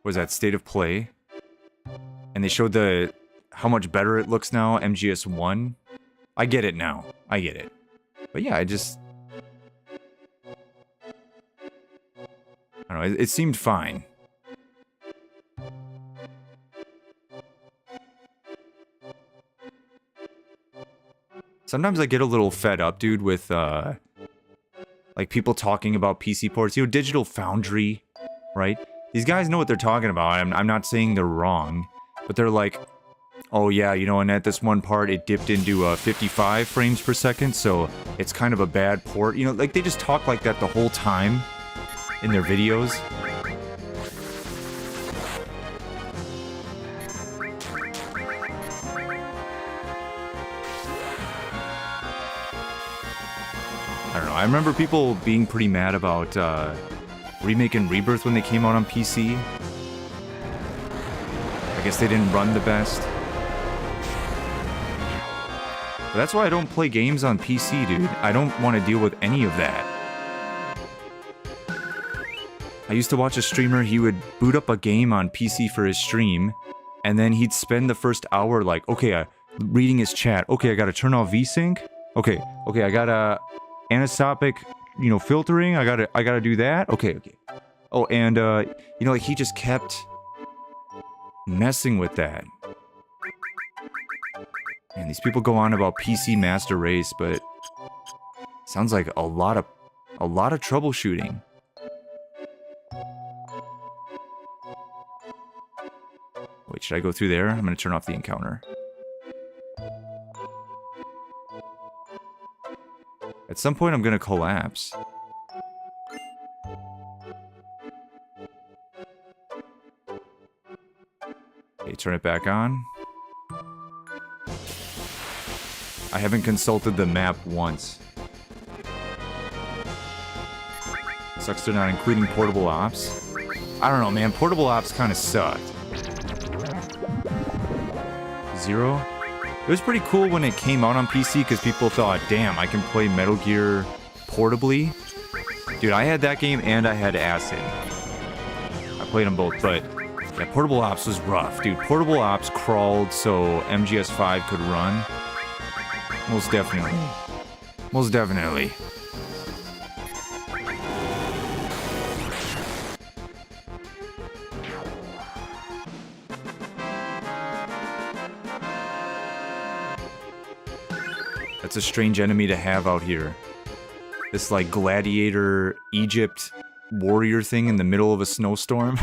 was that State of Play? And they showed how much better it looks now, MGS1. I get it now. I get it. But yeah, I don't know, it seemed fine. Sometimes I get a little fed up, dude, with, like, people talking about PC ports. You know, Digital Foundry, right? These guys know what they're talking about. I'm not saying they're wrong, but they're like, oh yeah, you know, and at this one part, it dipped into 55 frames per second, so it's kind of a bad port. You know, like, they just talk like that the whole time in their videos. I don't know, I remember people being pretty mad about Remake and Rebirth when they came out on PC. I guess they didn't run the best. But that's why I don't play games on PC, dude. I don't want to deal with any of that. I used to watch a streamer, he would boot up a game on PC for his stream, and then he'd spend the first hour like, okay, reading his chat. Okay, I gotta turn off VSync. Okay, I gotta anisotropic, you know, filtering. I gotta do that. Okay. Oh, and you know, like, he just kept messing with that. Man, these people go on about PC Master Race, but sounds like a lot of troubleshooting. Wait, should I go through there? I'm gonna turn off the encounter. At some point, I'm gonna collapse. Okay, turn it back on. I haven't consulted the map once. Sucks they're not including portable ops. I don't know, man. Portable ops kind of sucked. 0? It was pretty cool when it came out on PC because people thought, damn, I can play Metal Gear portably. Dude, I had that game and I had Acid. I played them both, but yeah, Portable Ops was rough. Dude, Portable Ops crawled so MGS5 could run. Most definitely. Most definitely. That's a strange enemy to have out here. This, like, gladiator Egypt warrior thing in the middle of a snowstorm.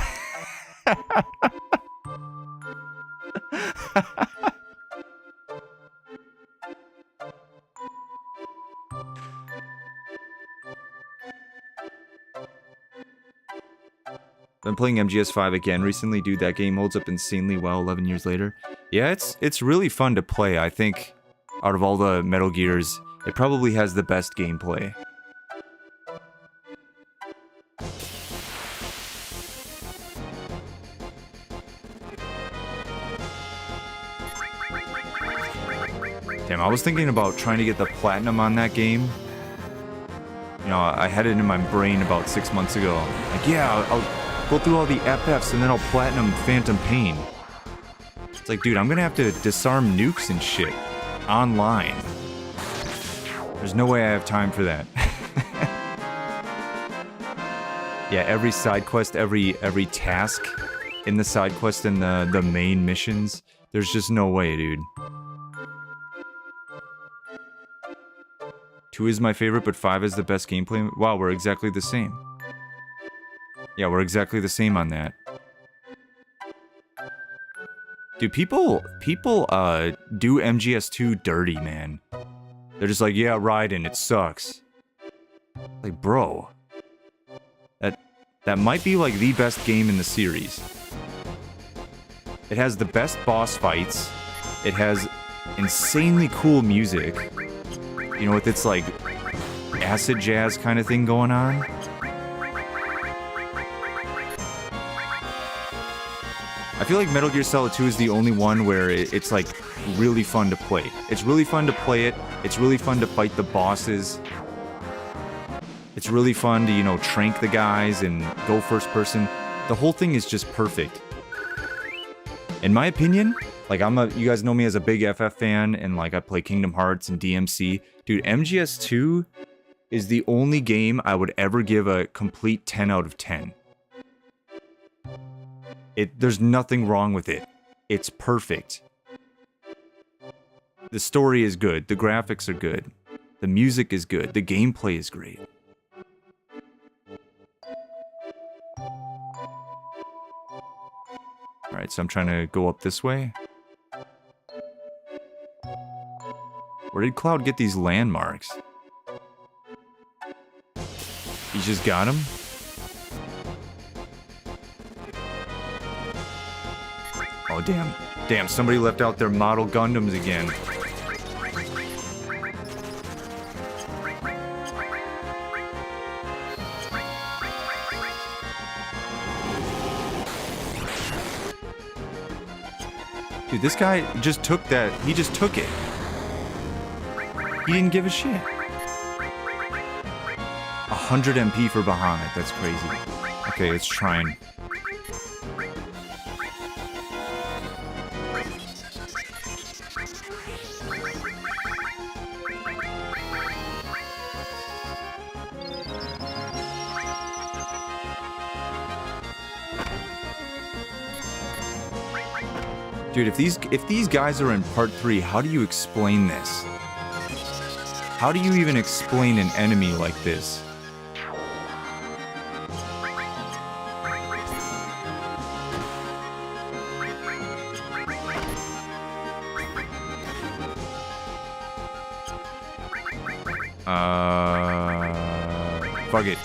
Been playing MGS5 again recently, dude. That game holds up insanely well 11 years later. Yeah, it's really fun to play. I think out of all the Metal Gears, it probably has the best gameplay. Damn, I was thinking about trying to get the platinum on that game. You know, I had it in my brain about 6 months ago. Like, yeah, I'll go through all the FFs and then I'll platinum Phantom Pain. It's like, dude, I'm gonna have to disarm nukes and shit online. There's no way I have time for that. Yeah, every side quest, every task in the side quest and the main missions, there's just no way, dude. 2 is my favorite, but 5 is the best gameplay. Wow, we're exactly the same. Yeah, we're exactly the same on that. Dude, people do MGS2 dirty, man. They're just like, yeah, Raiden, it sucks. Like, bro. that might be like the best game in the series. It has the best boss fights. It has insanely cool music. You know, with its like acid jazz kind of thing going on. I feel like Metal Gear Solid 2 is the only one where it's like really fun to play. It's really fun to play it. It's really fun to fight the bosses. It's really fun to, you know, trank the guys and go first person. The whole thing is just perfect. In my opinion, like you guys know me as a big FF fan, and like I play Kingdom Hearts and DMC. Dude, MGS2 is the only game I would ever give a complete 10 out of 10. There's nothing wrong with it. It's perfect. The story is good. The graphics are good. The music is good. The gameplay is great. Alright, so I'm trying to go up this way. Where did Cloud get these landmarks? He just got them? Oh, damn. Damn, somebody left out their model Gundams again. Dude, this guy just took that. He just took it. He didn't give a shit. 100 MP for Bahamut. That's crazy. Okay, it's trying. Dude, if these guys are in part 3, how do you explain this? How do you even explain an enemy like this? Fuck it.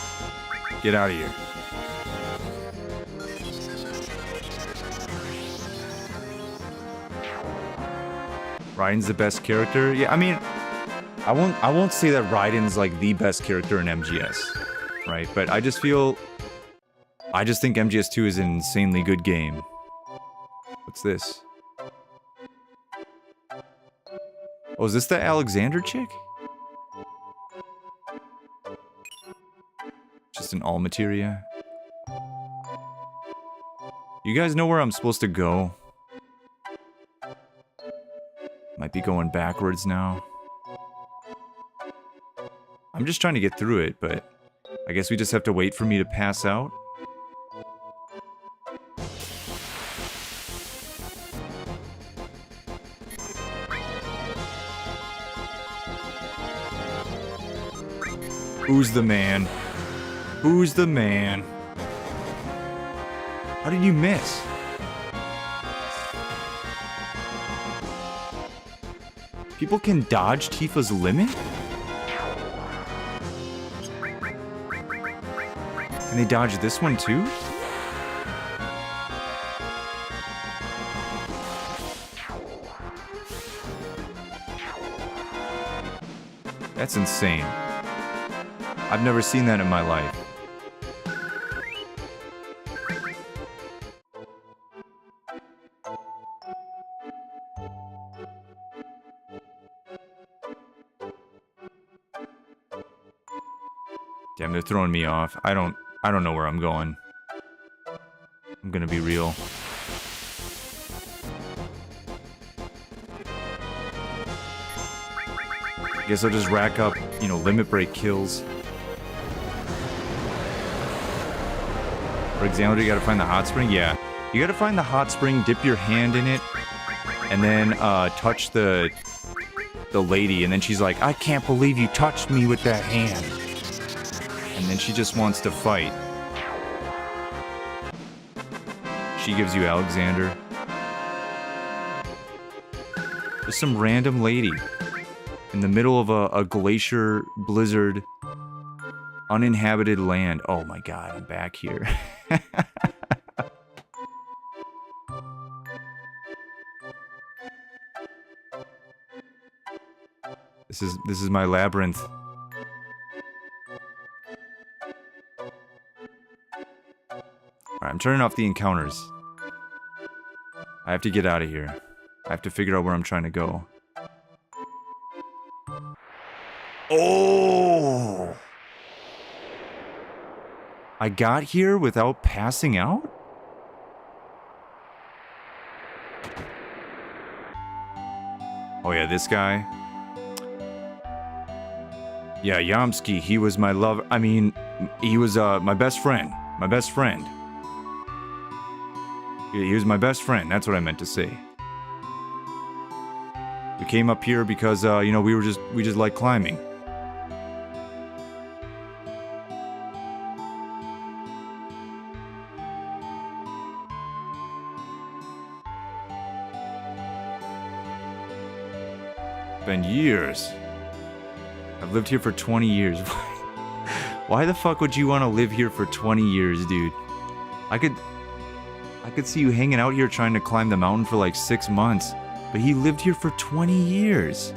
Get out of here. Raiden's the best character? Yeah, I mean, I won't say that Raiden's like the best character in MGS, right? But I just think MGS2 is an insanely good game. What's this? Oh, is this the Alexander chick? Just an all materia. You guys know where I'm supposed to go? Might be going backwards now. I'm just trying to get through it, but I guess we just have to wait for me to pass out. Who's the man? Who's the man? How did you miss? People can dodge Tifa's limit? Can they dodge this one too? That's insane. I've never seen that in my life. Damn, they're throwing me off. I don't know where I'm going. I'm gonna be real. Guess I'll just rack up, you know, limit break kills. For example, you gotta find the hot spring? Yeah. You gotta find the hot spring, dip your hand in it, and then touch the lady, and then she's like, I can't believe you touched me with that hand. And then she just wants to fight. She gives you Alexander. There's some random lady in the middle of a glacier blizzard Uninhabited land. Oh my god, I'm back here. This is my labyrinth. Alright, I'm turning off the encounters. I have to get out of here. I have to figure out where I'm trying to go. Oh! I got here without passing out? Oh yeah, this guy. Yeah, Yamsky, he was my lover. I mean, he was my best friend. My best friend. He was my best friend, that's what I meant to say. We came up here because, you know, we just like climbing. Been years. I've lived here for 20 years. Why the fuck would you want to live here for 20 years, dude? I could see you hanging out here trying to climb the mountain for like 6 months, but he lived here for 20 years.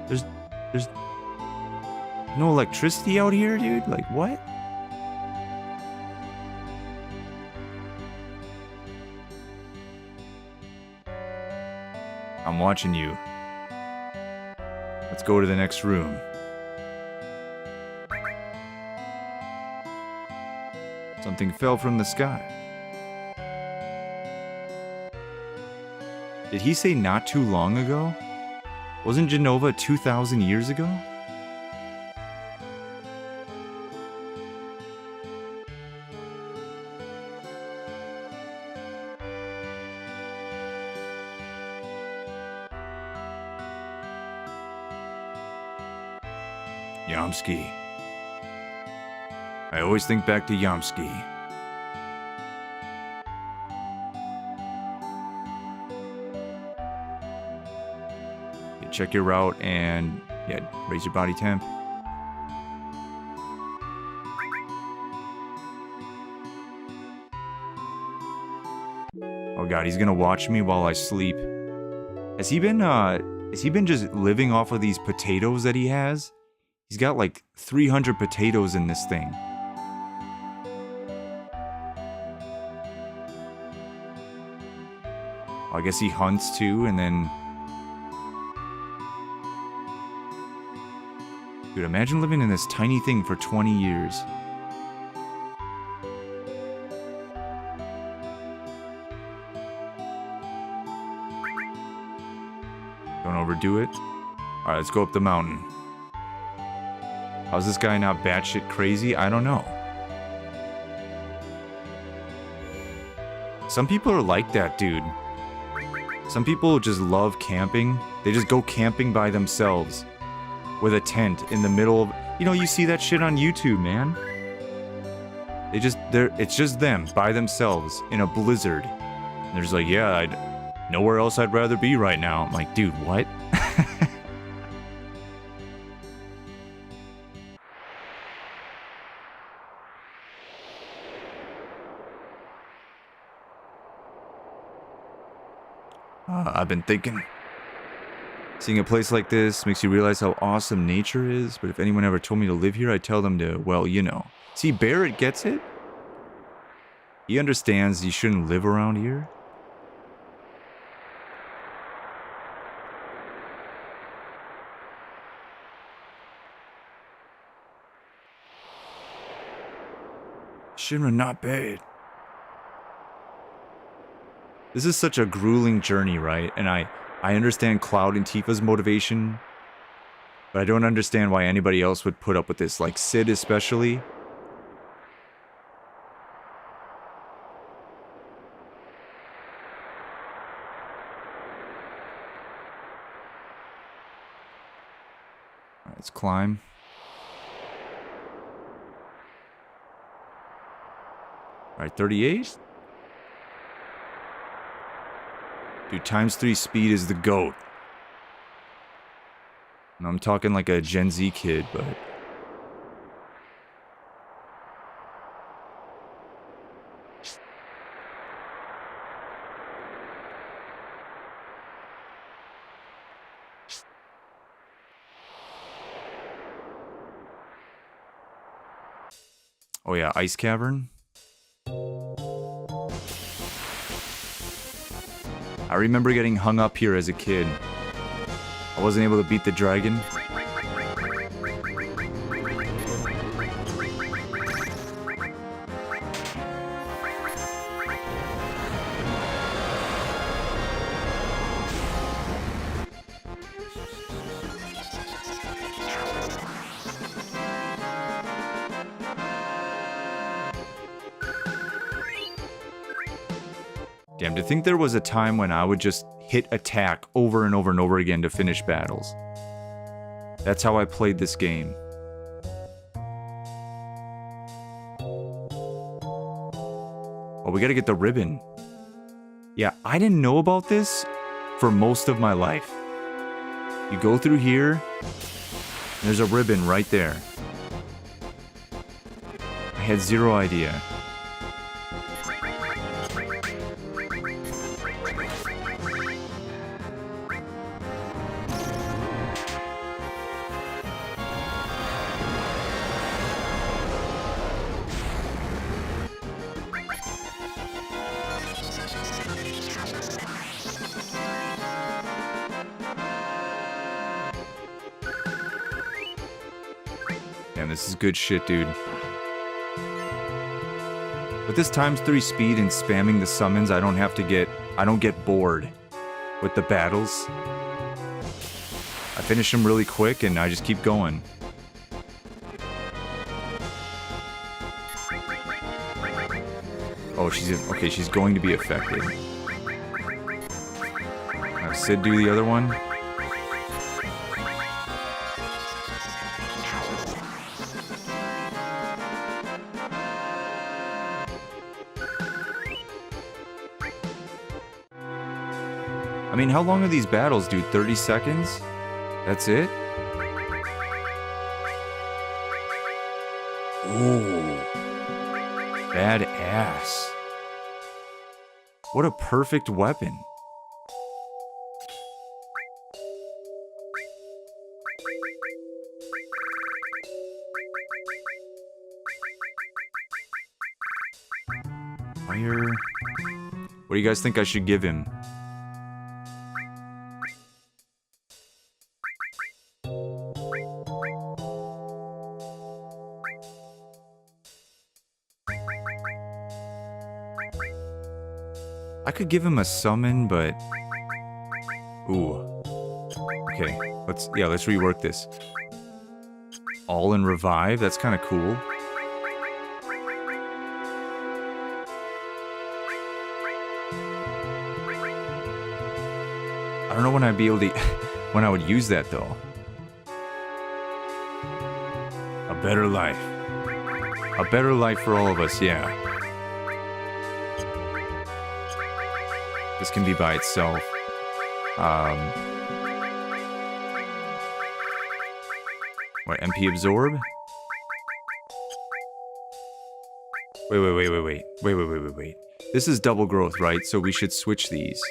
There's no electricity out here, dude? Like, what? I'm watching you. Let's go to the next room. Something fell from the sky. Did he say not too long ago? Wasn't Genova 2,000 years ago? Yamsky. I always think back to Yamsky. Okay, check your route and, yeah, raise your body temp. Oh god, he's gonna watch me while I sleep. Has he been just living off of these potatoes that he has? He's got like 300 potatoes in this thing. Well, I guess he hunts too, and then... Dude, imagine living in this tiny thing for 20 years. Don't overdo it. Alright, let's go up the mountain. How's this guy not batshit crazy? I don't know. Some people are like that, dude. Some people just love camping. They just go camping by themselves. With a tent in the middle of... You know, you see that shit on YouTube, man. It's just them, by themselves, in a blizzard. And they're just like, yeah, nowhere else I'd rather be right now. I'm like, dude, what? I've been thinking. Seeing a place like this makes you realize how awesome nature is, but if anyone ever told me to live here, I'd tell them to, well, you know. See, Barrett gets it. He understands you shouldn't live around here. Shinra not bad. This is such a grueling journey, right? And I understand Cloud and Tifa's motivation, but I don't understand why anybody else would put up with this, like Sid especially. Alright, let's climb. Alright, 38? Dude, ×3 speed is the GOAT. And I'm talking like a Gen Z kid, but... Oh yeah, Ice Cavern. I remember getting hung up here as a kid. I wasn't able to beat the dragon. Damn, to think there was a time when I would just hit attack over and over and over again to finish battles. That's how I played this game. Oh, we gotta get the ribbon. Yeah, I didn't know about this for most of my life. You go through here, and there's a ribbon right there. I had zero idea. Damn, this is good shit, dude. With this ×3 speed and spamming the summons, I don't get bored with the battles. I finish them really quick and I just keep going. Oh, she's going to be affected. Now, Sid, do the other one. I mean, how long are these battles, dude? 30 seconds? That's it? Ooh. Badass. What a perfect weapon. Fire. What do you guys think I should give him? I could give him a summon, but... Ooh. Okay, let's rework this. All in revive, that's kind of cool. I don't know when I'd be able to... when I would use that, though. A better life. A better life for all of us, yeah. This can be by itself. What, MP absorb? Wait. This is double growth, right? So we should switch these.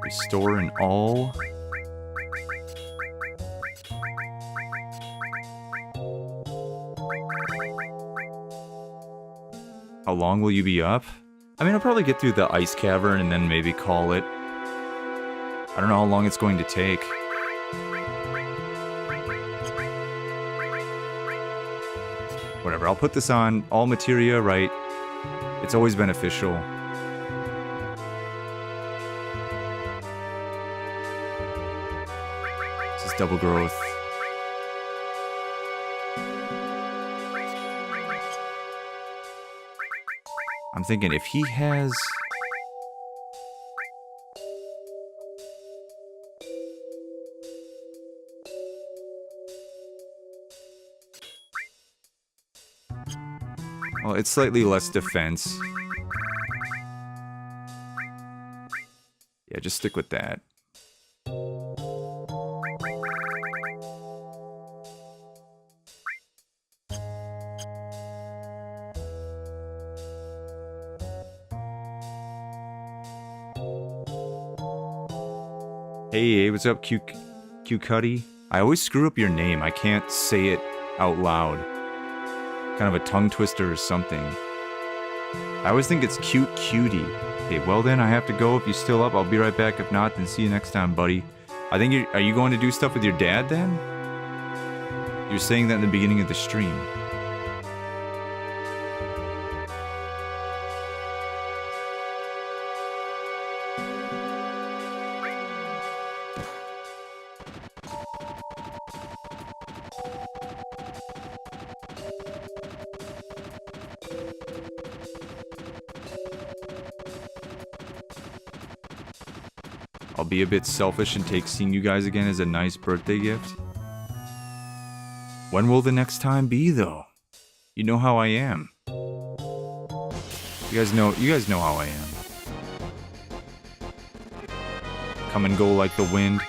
Restore an all. How long will you be up? I mean, I'll probably get through the ice cavern and then maybe call it. I don't know how long it's going to take. Whatever, I'll put this on all materia, right? It's always beneficial. This is double growth. I'm thinking if he has... Well, it's slightly less defense. Yeah, just stick with that. Hey, what's up, Q Cuddy? I always screw up your name. I can't say it out loud. Kind of a tongue twister or something. I always think it's cute cutie. Okay, well then, I have to go. If you're still up, I'll be right back. If not, then see you next time, buddy. I think are you going to do stuff with your dad then? You're saying that in the beginning of the stream. I'll be a bit selfish and take seeing you guys again as a nice birthday gift. When will the next time be, though? You know how I am. You guys know how I am. Come and go like the wind.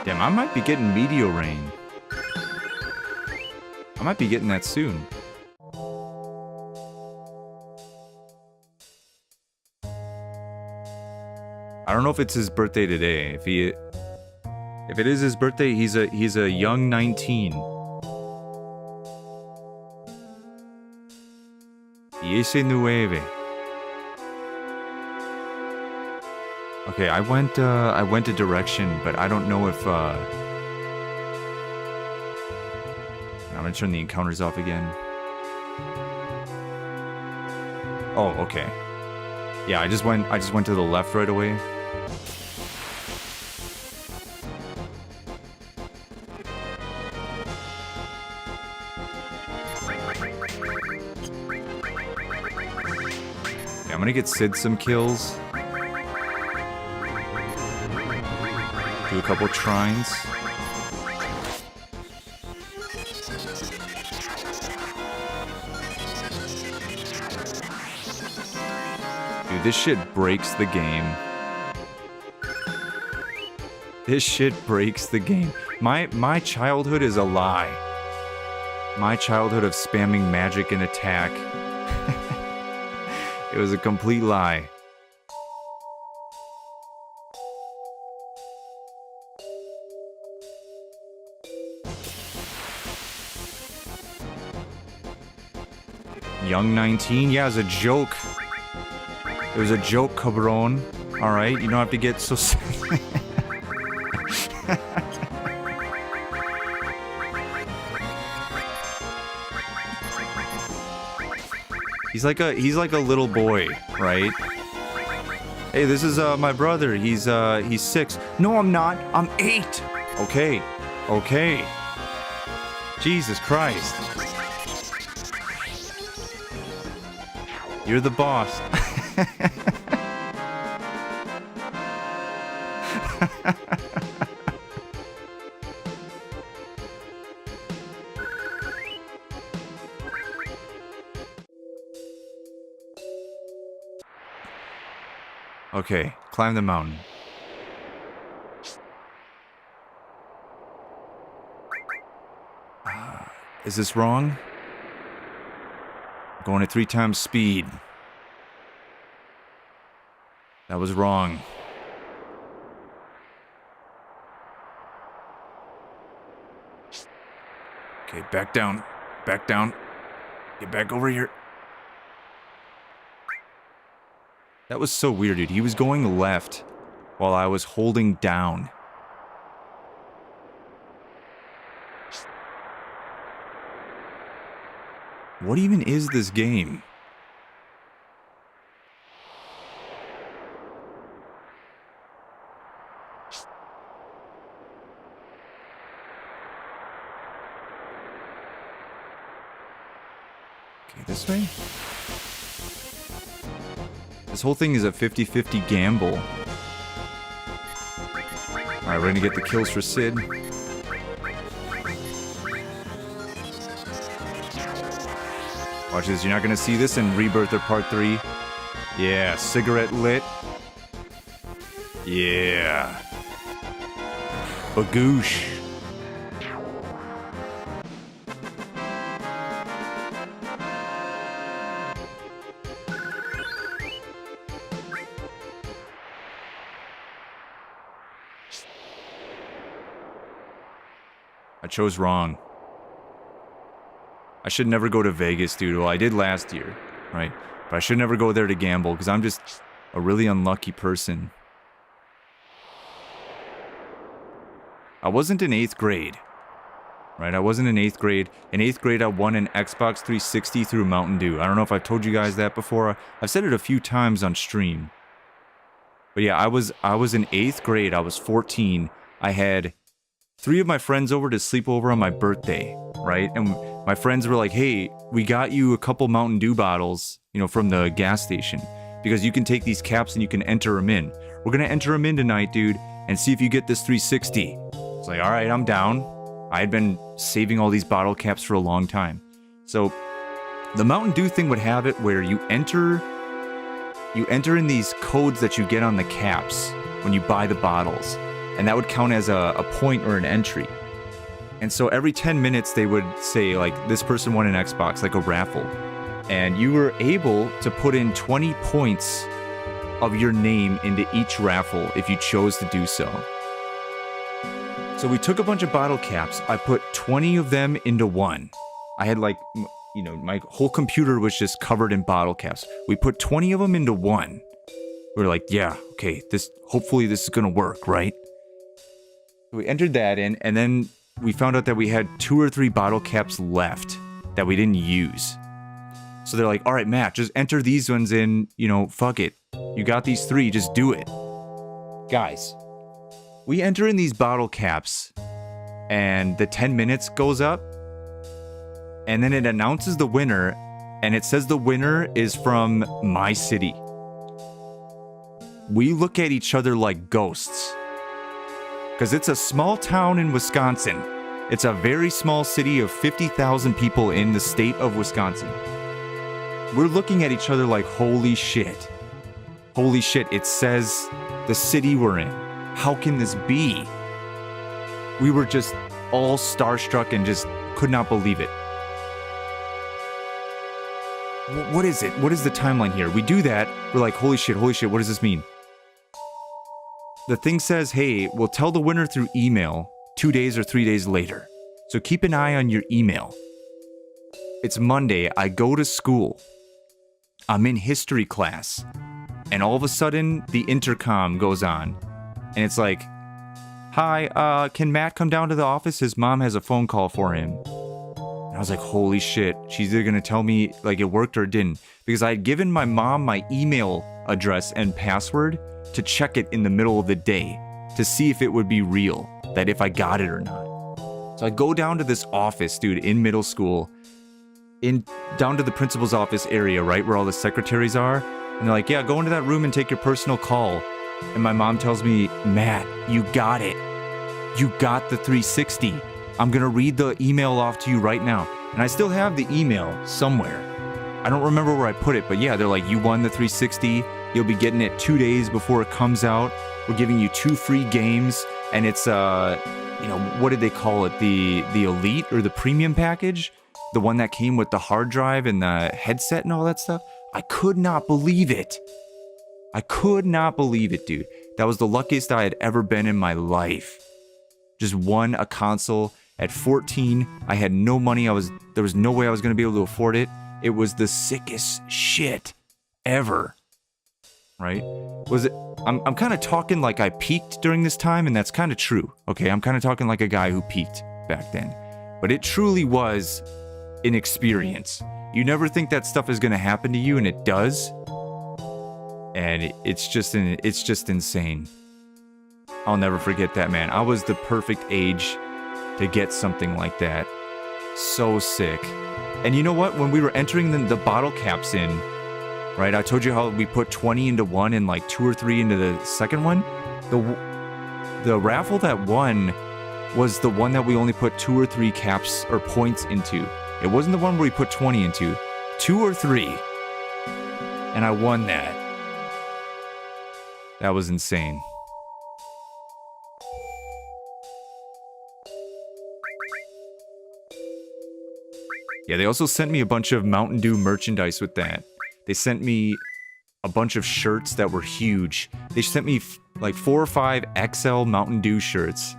Damn, I might be getting meteor rain. I might be getting that soon. I don't know if it's his birthday today. If it is his birthday, he's a young 19. Diece nueve. Okay, I went a direction, but I don't know if I'm gonna turn the encounters off again. Oh, okay. Yeah, I just went to the left right away. Okay, I'm gonna get Sid some kills. Do a couple trines. Dude, this shit breaks the game. This shit breaks the game. My childhood is a lie. My childhood of spamming magic and attack. It was a complete lie. Young 19? Yeah, it was a joke. It was a joke, cabron. Alright, you don't have to get so... He's like a little boy, right? Hey, this is my brother. He's 6. No, I'm not. I'm 8. Okay. Okay. Jesus Christ. You're the boss. Okay, climb the mountain. Is this wrong? Going at 3 times speed. That was wrong. Okay, back down. Back down. Get back over here. That was so weird, dude. He was going left while I was holding down. What even is this game? Okay, this way? This whole thing is a 50-50 gamble. Alright, we're gonna get the kills for Sid. Watch this, you're not gonna see this in Rebirth or Part 3. Yeah, cigarette lit. Yeah. Bagoosh. I chose wrong. I should never go to Vegas, dude. Well, I did last year, right? But I should never go there to gamble because I'm just a really unlucky person. I wasn't in 8th grade, right? I wasn't in 8th grade. In 8th grade, I won an Xbox 360 through Mountain Dew. I don't know if I've told you guys that before. I've said it a few times on stream. But yeah, I was in 8th grade. I was 14. I had 3 of my friends over to sleep over on my birthday, right? And my friends were like, hey, we got you a couple Mountain Dew bottles, you know, from the gas station. Because you can take these caps and you can enter them in. We're going to enter them in tonight, dude, and see if you get this 360. It's like, all right, I'm down. I had been saving all these bottle caps for a long time. So the Mountain Dew thing would have it where you enter in these codes that you get on the caps when you buy the bottles. And that would count as a point or an entry. And so every 10 minutes they would say, like, this person won an Xbox, like a raffle. And you were able to put in 20 points of your name into each raffle if you chose to do so. So we took a bunch of bottle caps. I put 20 of them into one. I had, like, you know, my whole computer was just covered in bottle caps. We put 20 of them into one. We were like, yeah, okay, hopefully this is gonna work, right? We entered that in, and then we found out that we had 2 or 3 bottle caps left that we didn't use. So they're like, all right, Matt, just enter these ones in, you know, fuck it. You got these 3, just do it. Guys, we enter in these bottle caps, and the 10 minutes goes up, and then it announces the winner, and it says the winner is from my city. We look at each other like ghosts. Because it's a small town in Wisconsin. It's a very small city of 50,000 people in the state of Wisconsin. We're looking at each other like, holy shit. Holy shit, it says the city we're in. How can this be? We were just all starstruck and just could not believe it. What is it? What is the timeline here? We do that, we're like, holy shit, what does this mean? The thing says, hey, we'll tell the winner through email 2 days or 3 days later. So keep an eye on your email. It's Monday, I go to school. I'm in history class. And all of a sudden, the intercom goes on. And it's like, hi, can Matt come down to the office? His mom has a phone call for him. And I was like, holy shit, she's either gonna tell me like it worked or it didn't. Because I had given my mom my email address and password to check it in the middle of the day to see if it would be real, that if I got it or not. So I go down to this office, dude, in middle school, down to the principal's office area, right, where all the secretaries are. And they're like, yeah, go into that room and take your personal call. And my mom tells me, Matt, you got it. You got the 360. I'm gonna read the email off to you right now. And I still have the email somewhere. I don't remember where I put it, but yeah, they're like, you won the 360. You'll be getting it 2 days before it comes out. We're giving you 2 free games, and it's you know, what did they call it? The elite or the premium package, the one that came with the hard drive and the headset and all that stuff. I could not believe it. I could not believe it, dude. That was the luckiest I had ever been in my life. Just won a console at 14. I had no money. There was no way I was gonna be able to afford it. It was the sickest shit ever. Right? Was it? I'm kind of talking like I peaked during this time, and that's kind of true. Okay, I'm kind of talking like a guy who peaked back then. But it truly was an experience. You never think that stuff is going to happen to you, and it does. And it's just insane. I'll never forget that, man. I was the perfect age to get something like that. So sick. And you know what? When we were entering the bottle caps in, right? I told you how we put 20 into one and like 2 or 3 into the second one. The raffle that won was the one that we only put 2 or 3 caps or points into. It wasn't the one where we put 20 into. 2 or 3. And I won that. That was insane. Yeah, they also sent me a bunch of Mountain Dew merchandise with that. They sent me a bunch of shirts that were huge. They sent me like 4 or 5 XL Mountain Dew shirts.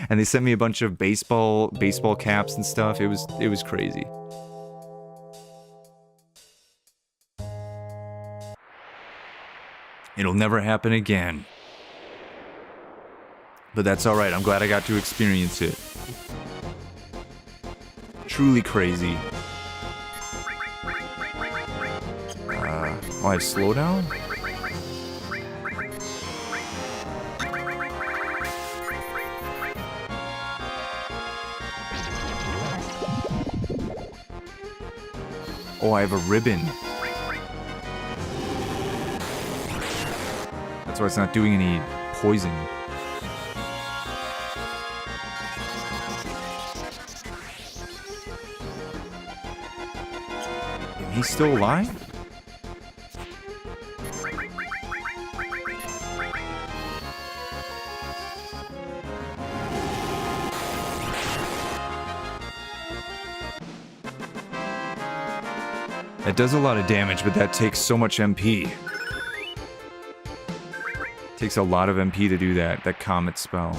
And they sent me a bunch of baseball caps and stuff. It was crazy. It'll never happen again. But that's alright, I'm glad I got to experience it. Truly crazy. Oh, I have slowdown? Oh, I have a ribbon. That's why it's not doing any poison. Is he still alive? That does a lot of damage, but that takes so much MP. Takes a lot of MP to do that comet spell.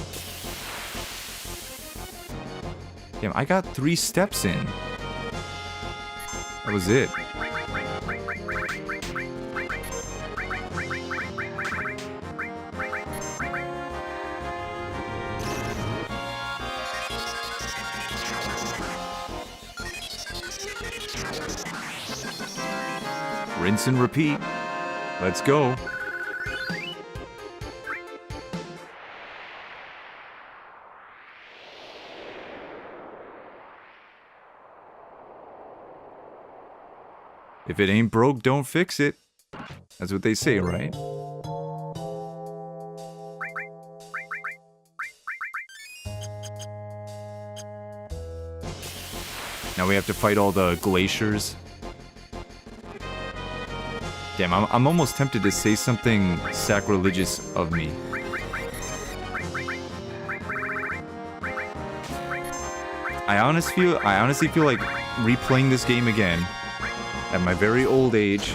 Damn, I got 3 steps in. That was it. Rinse and repeat. Let's go. If it ain't broke, don't fix it. That's what they say, right? Now we have to fight all the glaciers. Damn, I'm almost tempted to say something sacrilegious of me. I honestly feel like replaying this game again at my very old age.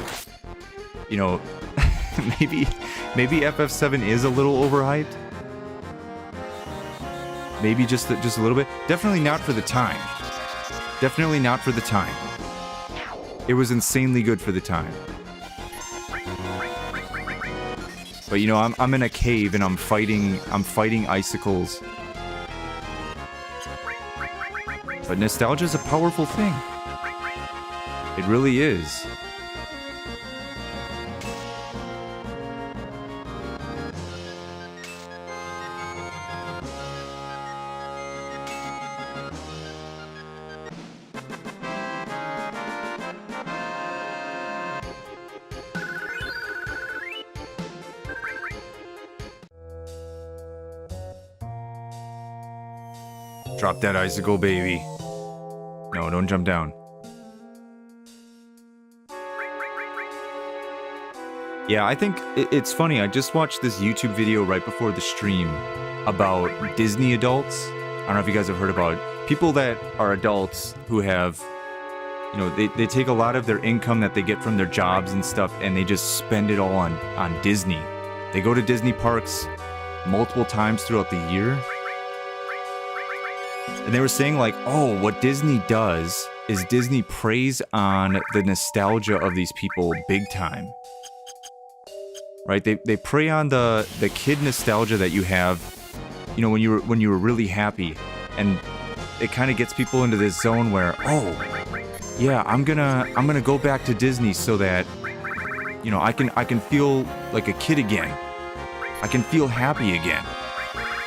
You know, maybe FF7 is a little overhyped. Maybe just a little bit. Definitely not for the time. Definitely not for the time. It was insanely good for the time. But you know, I'm in a cave and I'm fighting icicles. But nostalgia's a powerful thing. It really is. Drop that icicle, baby. No, don't jump down. Yeah, I think it's funny. I just watched this YouTube video right before the stream about Disney adults. I don't know if you guys have heard about it. People that are adults who have, you know, they take a lot of their income that they get from their jobs and stuff and they just spend it all on Disney. They go to Disney parks multiple times throughout the year. And they were saying like, oh, what Disney does is Disney preys on the nostalgia of these people big time. Right? They prey on the kid nostalgia that you have, you know, when you were really happy. And it kind of gets people into this zone where, oh, yeah, I'm gonna go back to Disney so that, you know, I can feel like a kid again. I can feel happy again.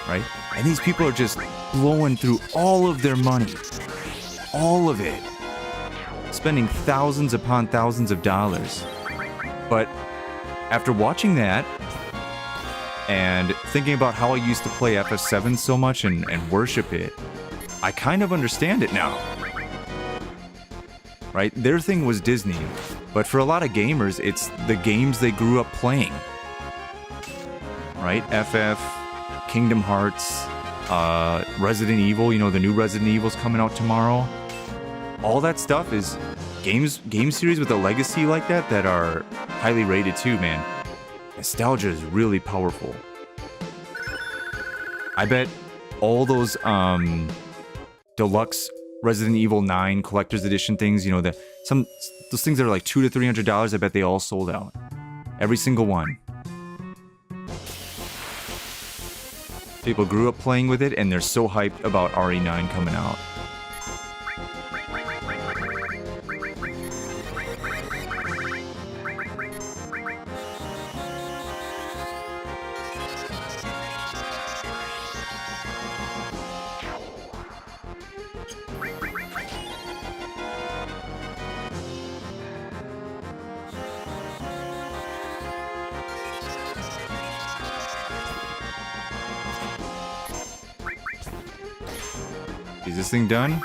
Right? And these people are just blowing through all of their money. All of it. Spending thousands upon thousands of dollars. But after watching that, and thinking about how I used to play FF7 so much and worship it, I kind of understand it now. Right? Their thing was Disney, but for a lot of gamers, it's the games they grew up playing. Right? FF, Kingdom Hearts, Resident Evil, you know, the new Resident Evil's coming out tomorrow. All that stuff is game series with a legacy like that that are highly rated too, man. Nostalgia is really powerful. I bet all those deluxe Resident Evil 9 collector's edition things, you know, those things that are like $200 to $300, I bet they all sold out. Every single one. People grew up playing with it, and they're so hyped about RE9 coming out. Is this thing done?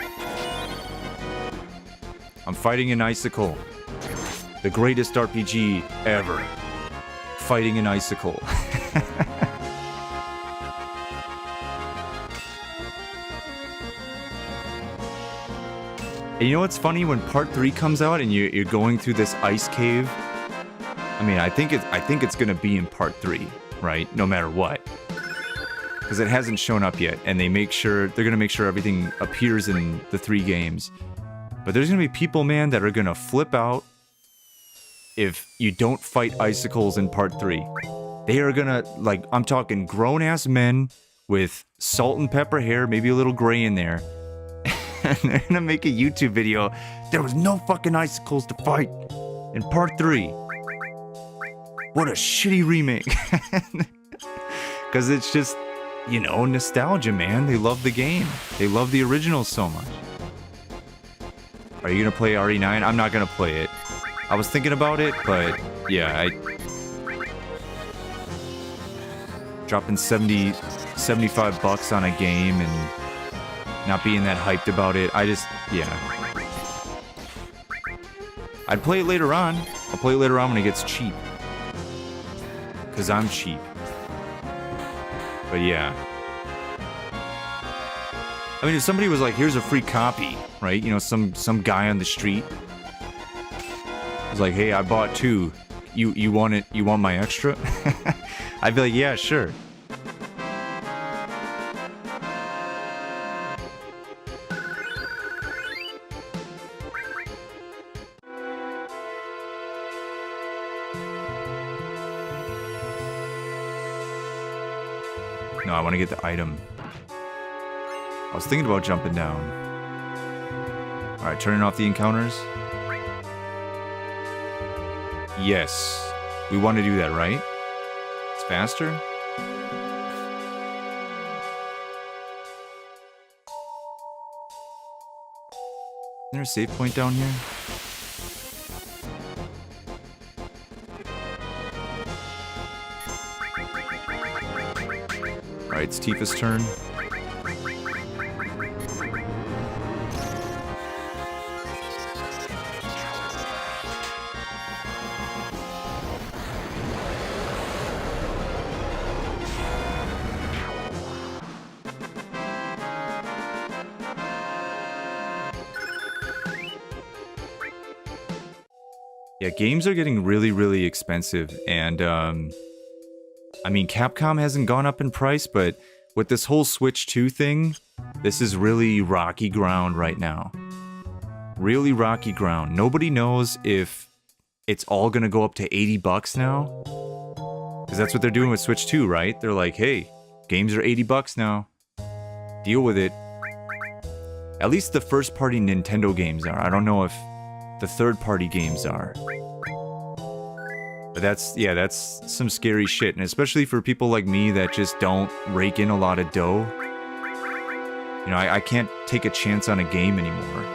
I'm fighting an icicle. The greatest RPG ever. Fighting an icicle. And you know what's funny? When part 3 comes out and you're going through this ice cave, I mean, I think it's gonna be in part 3, right? No matter what. Because it hasn't shown up yet, and they're gonna make sure everything appears in the 3 games. But there's gonna be people, man, that are gonna flip out if you don't fight icicles in part 3. They are gonna, like, I'm talking grown-ass men with salt and pepper hair, maybe a little gray in there. And they're gonna make a YouTube video. There was no fucking icicles to fight in part 3. What a shitty remake. Because it's just, you know, nostalgia, man. They love the game. They love the original so much. Are you gonna play RE9? I'm not gonna play it. I was thinking about it, but yeah, dropping 75 bucks on a game and not being that hyped about it. Yeah. I'd play it later on. I'll play it later on when it gets cheap. Because I'm cheap. But yeah. I mean, if somebody was like, here's a free copy, right? You know, some guy on the street was like, hey, I bought 2. You want it? You want my extra? I'd be like, yeah, sure. No, I want to get the item. I was thinking about jumping down. Alright, turning off the encounters. Yes. We want to do that, right? It's faster? Is there a save point down here? Alright, it's Tifa's turn. Yeah, games are getting really, really expensive, and I mean, Capcom hasn't gone up in price, but with this whole Switch 2 thing, this is really rocky ground right now. Really rocky ground. Nobody knows if it's all gonna go up to 80 bucks now. Because that's what they're doing with Switch 2, right? They're like, hey, games are 80 bucks now. Deal with it. At least the first-party Nintendo games are. I don't know if the third-party games are. But that's some scary shit, and especially for people like me that just don't rake in a lot of dough. You know, I can't take a chance on a game anymore.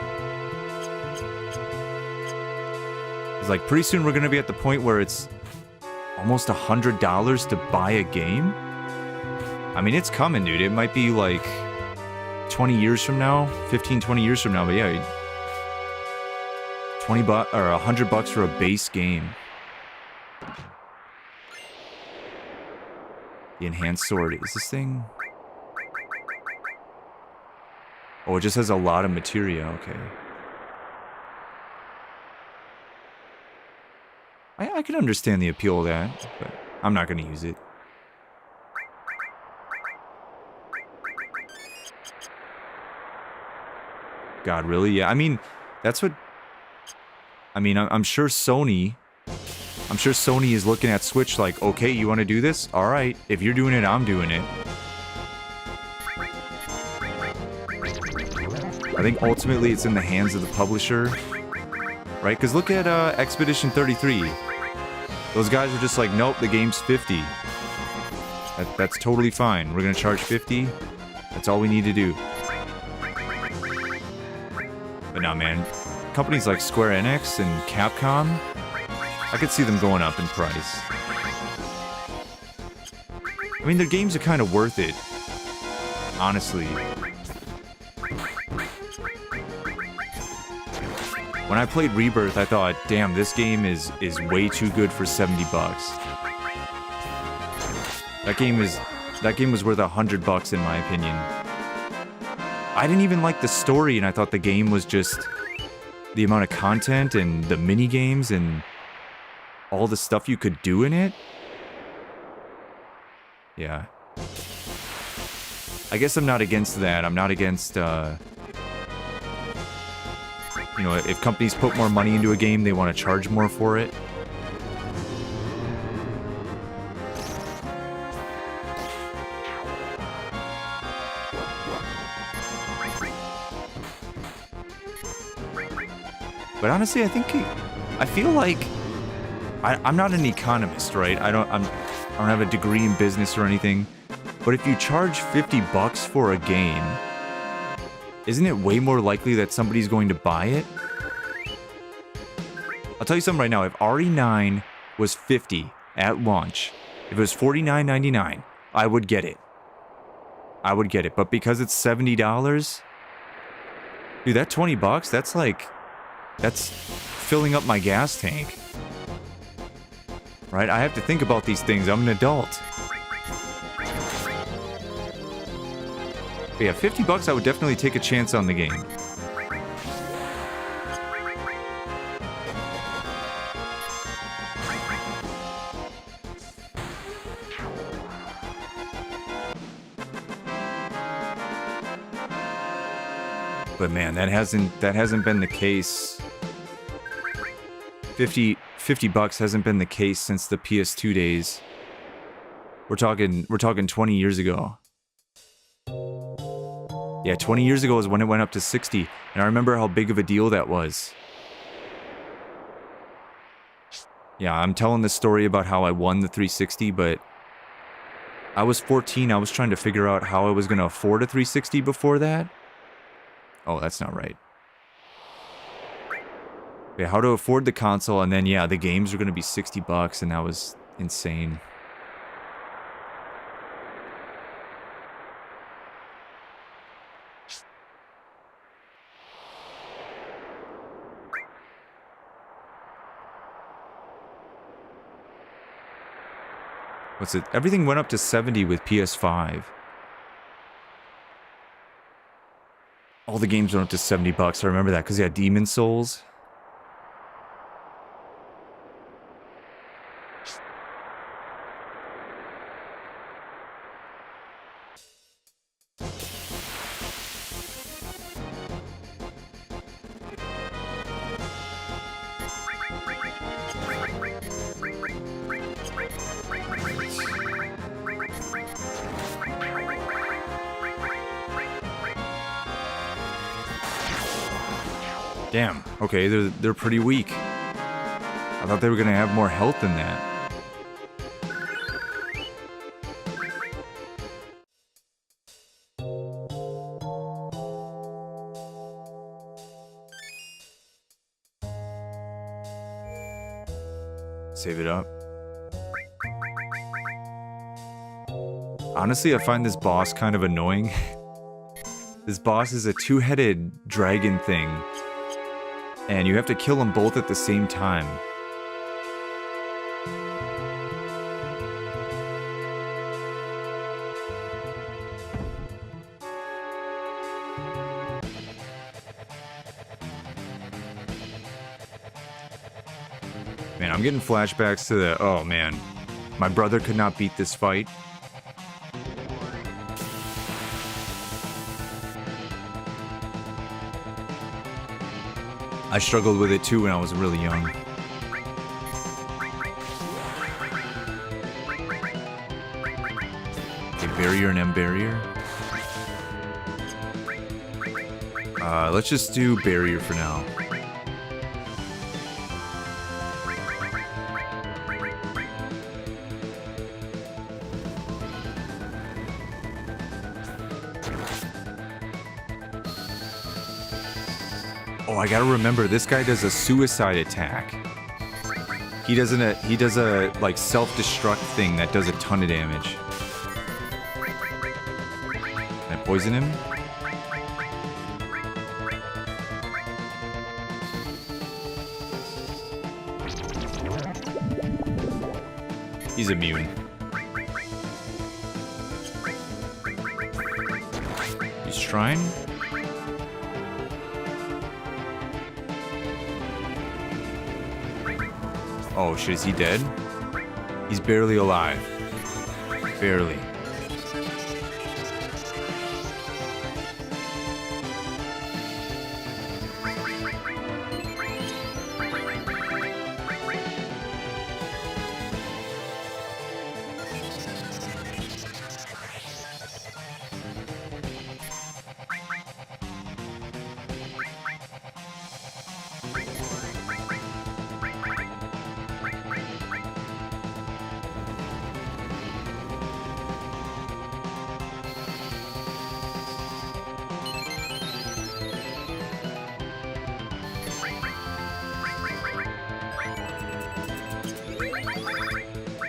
It's like, pretty soon we're gonna be at the point where it's almost $100 to buy a game? I mean, it's coming, dude. It might be like 20 years from now, 15, 20 years from now, but yeah, 20 bucks or $100 for a base game. The enhanced sword. Is this thing? Oh, it just has a lot of materia, okay. I can understand the appeal of that, but I'm not gonna use it. God, really? Yeah, I mean, that's what... I mean, I'm sure Sony... I'm sure Sony is looking at Switch like, okay, you want to do this? Alright, if you're doing it, I'm doing it. I think ultimately it's in the hands of the publisher, right? Because look at Expedition 33. Those guys are just like, nope, the game's 50. That's totally fine. We're going to charge 50. That's all we need to do. But now, man, companies like Square Enix and Capcom, I could see them going up in price. I mean, their games are kind of worth it, honestly. When I played Rebirth, I thought, damn, this game is way too good for 70 bucks. That game was worth $100 in my opinion. I didn't even like the story, and I thought the game was just the amount of content and the mini games and all the stuff you could do in it. Yeah. I guess I'm not against that. I'm not against, you know, if companies put more money into a game, they want to charge more for it. But honestly, I feel like I'm not an economist, right? I don't have a degree in business or anything. But if you charge $50 for a game, isn't it way more likely that somebody's going to buy it? I'll tell you something right now. If RE9 was $50 at launch, if it was $49.99, I would get it. I would get it. But because it's $70, dude, that $20, that's like... that's filling up my gas tank. Right? I have to think about these things. I'm an adult. But yeah, $50, I would definitely take a chance on the game. But man, that hasn't been the case. $50 hasn't been the case since the PS2 days. We're talking 20 years ago. Yeah, 20 years ago is when it went up to 60, and I remember how big of a deal that was. Yeah, I'm telling this story about how I won the 360, but I was 14, I was trying to figure out how I was going to afford a 360 before that. Oh, that's not right. Yeah, how to afford the console, and then yeah, the games are going to be $60, and that was insane. What's it? Everything went up to 70 with PS5. All the games went up to $70. I remember that because yeah, Demon Souls. Damn. Okay, they're pretty weak. I thought they were gonna have more health than that. Save it up. Honestly, I find this boss kind of annoying. This boss is a two-headed dragon thing. And you have to kill them both at the same time. Man, I'm getting flashbacks to the... Oh, man. My brother could not beat this fight. I struggled with it too when I was really young. Okay, barrier and M barrier. Let's just do barrier for now. Oh, I gotta remember, this guy does a suicide attack. He does a like self-destruct thing that does a ton of damage. Can I poison him? He's immune. He's trying. Oh shit, is he dead? He's barely alive. Barely.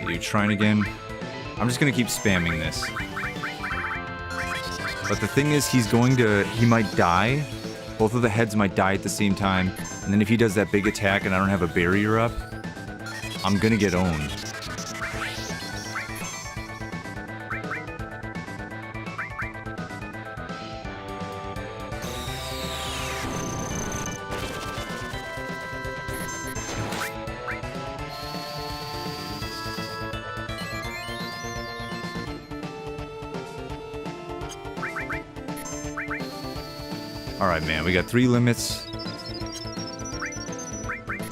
Are you trying again? I'm just gonna keep spamming this. But the thing is, he might die. Both of the heads might die at the same time. And then if he does that big attack and I don't have a barrier up, I'm gonna get owned. Alright, man, we got 3 limits.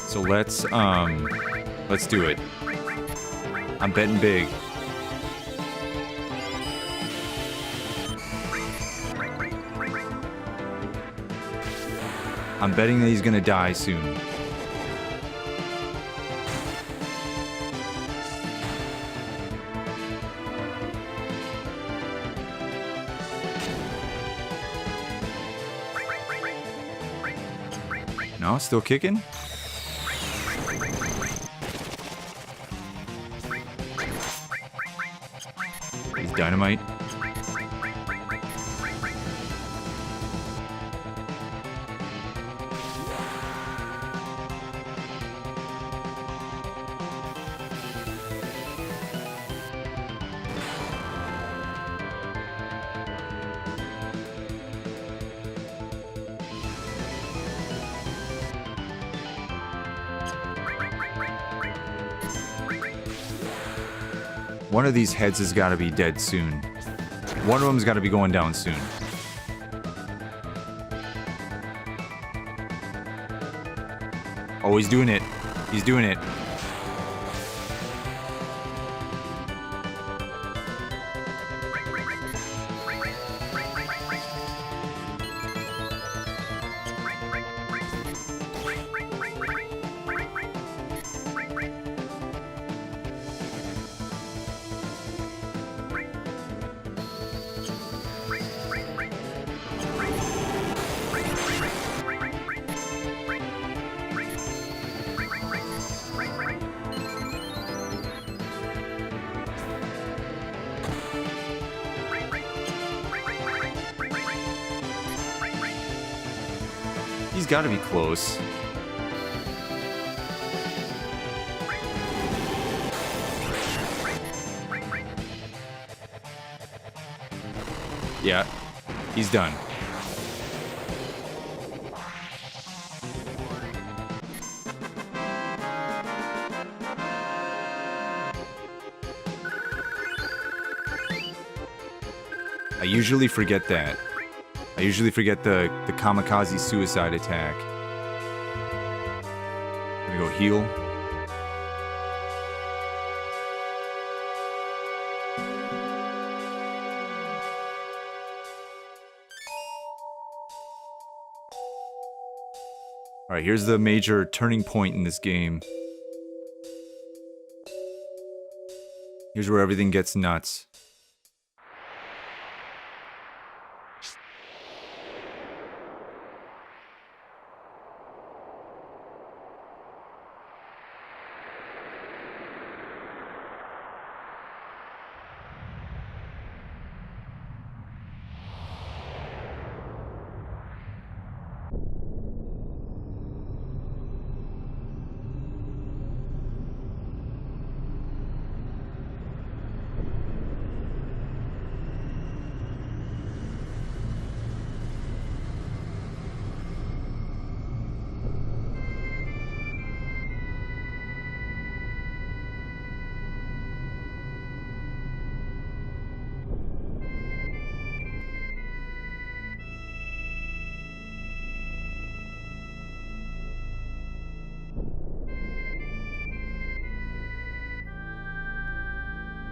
So let's do it. I'm betting big. I'm betting that he's gonna die soon. No, still kicking? He's dynamite. One of these heads has got to be dead soon. One of them's got to be going down soon. Oh, he's doing it. He's doing it. He's got to be close. Yeah, he's done. I usually forget that. I usually forget the kamikaze suicide attack. Gonna go heal. Alright, here's the major turning point in this game. Here's where everything gets nuts.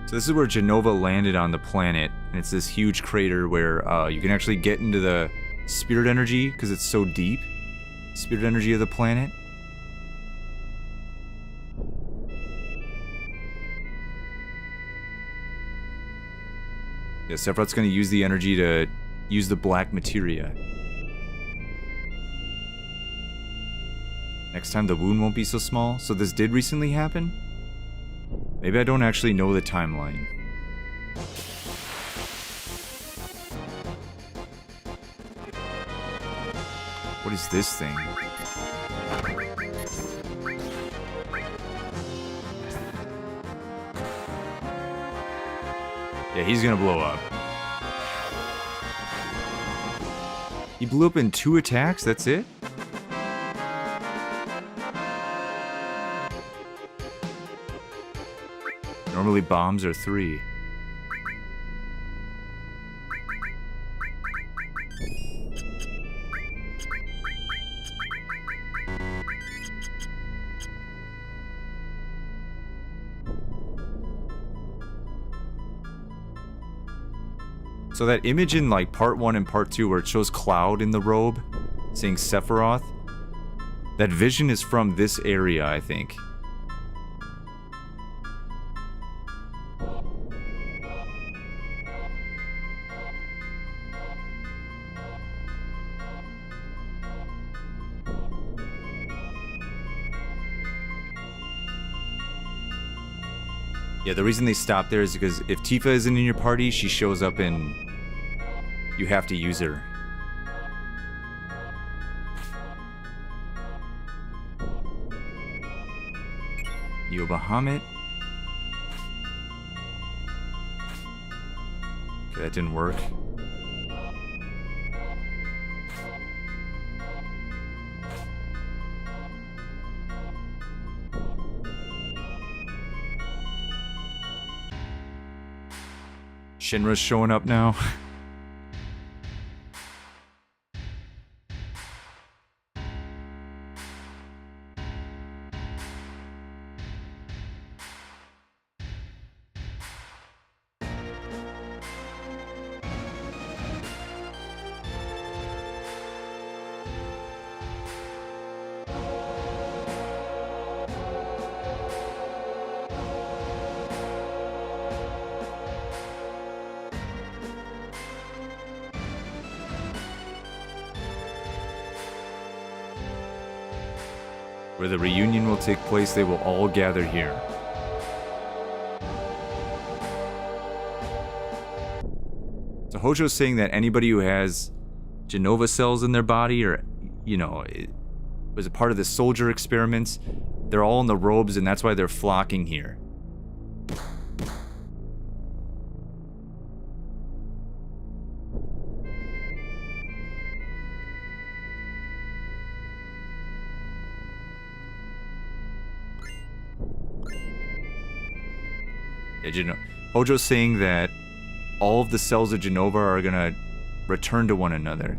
So this is where Genova landed on the planet, and it's this huge crater where you can actually get into the spirit energy, because it's so deep. Spirit energy of the planet. Yeah, Sephiroth's gonna use the energy to use the black materia. Next time the wound won't be so small. So this did recently happen? Maybe I don't actually know the timeline. What is this thing? Yeah, he's gonna blow up. He blew up in 2 attacks? That's it? Normally bombs are 3. So that image in like part 1 and part 2 where it shows Cloud in the robe saying Sephiroth, that vision is from this area, I think. Yeah, the reason they stopped there is because if Tifa isn't in your party, she shows up and you have to use her. Yo Bahamut. Okay, that didn't work. Shinra's showing up now. Where the reunion will take place, they will all gather here. So Hojo's saying that anybody who has Genova cells in their body, or, you know, it was a part of the soldier experiments, they're all in the robes, and that's why they're flocking here. Yeah, Hojo's saying that all of the cells of Genova are gonna return to one another.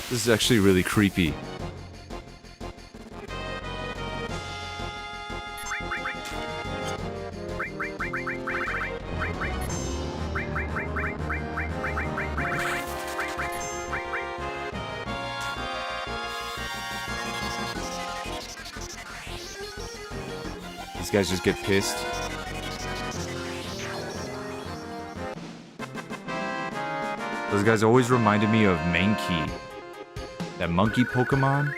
This is actually really creepy. These guys just get pissed. Those guys always reminded me of Mankey. That monkey Pokemon?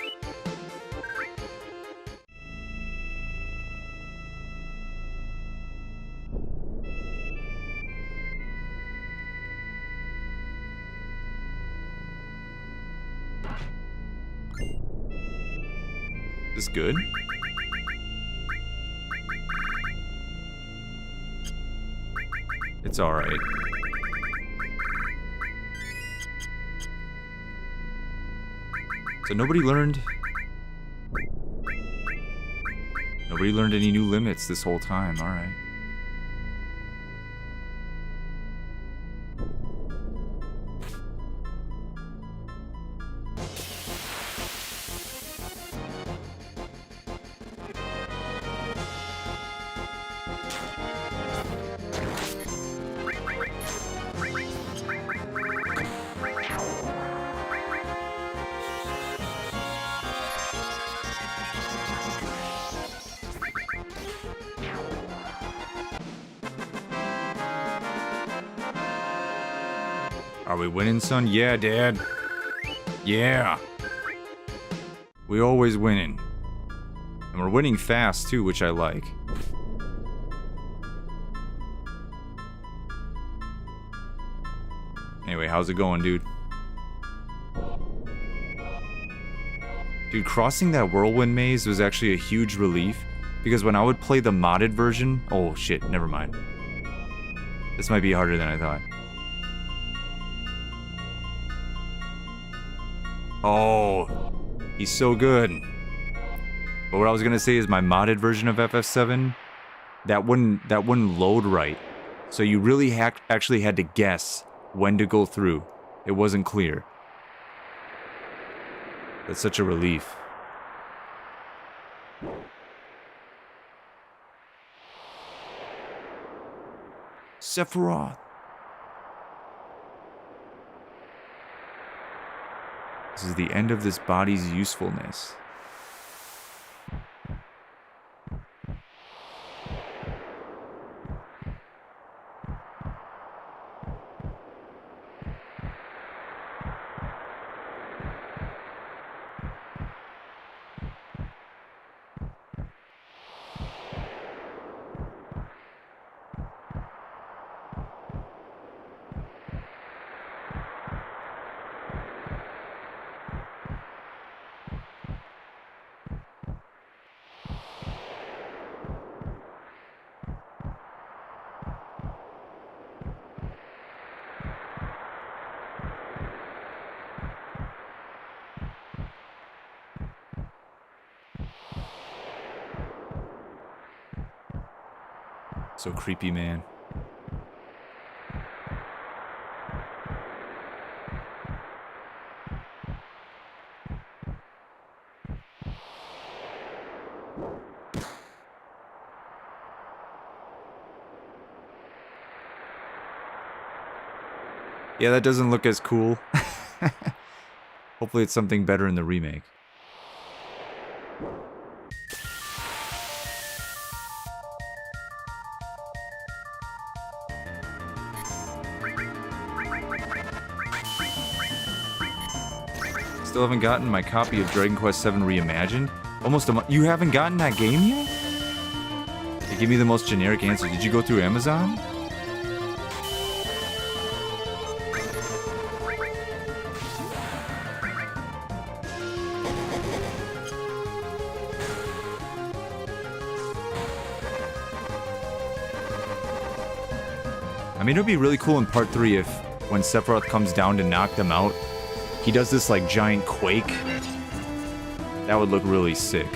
Is this good? It's alright. So nobody learned any new limits this whole time, alright. Are we winning, son? Yeah, Dad. Yeah. We always winning. And we're winning fast, too, which I like. Anyway, how's it going, dude? Dude, crossing that whirlwind maze was actually a huge relief. Because when I would play the modded version... Oh, shit, never mind. This might be harder than I thought. Oh, he's so good. But what I was gonna say is my modded version of FF7, that wouldn't load right. So you really actually had to guess when to go through. It wasn't clear. That's such a relief. Sephiroth. This is the end of this body's usefulness. So creepy, man. Yeah, that doesn't look as cool. Hopefully it's something better in the remake. Still haven't gotten my copy of Dragon Quest VII Reimagined. Almost a month. You haven't gotten that game yet? They give me the most generic answer. Did you go through Amazon? I mean, it would be really cool in Part 3 if when Sephiroth comes down to knock them out, he does this like giant quake. That would look really sick.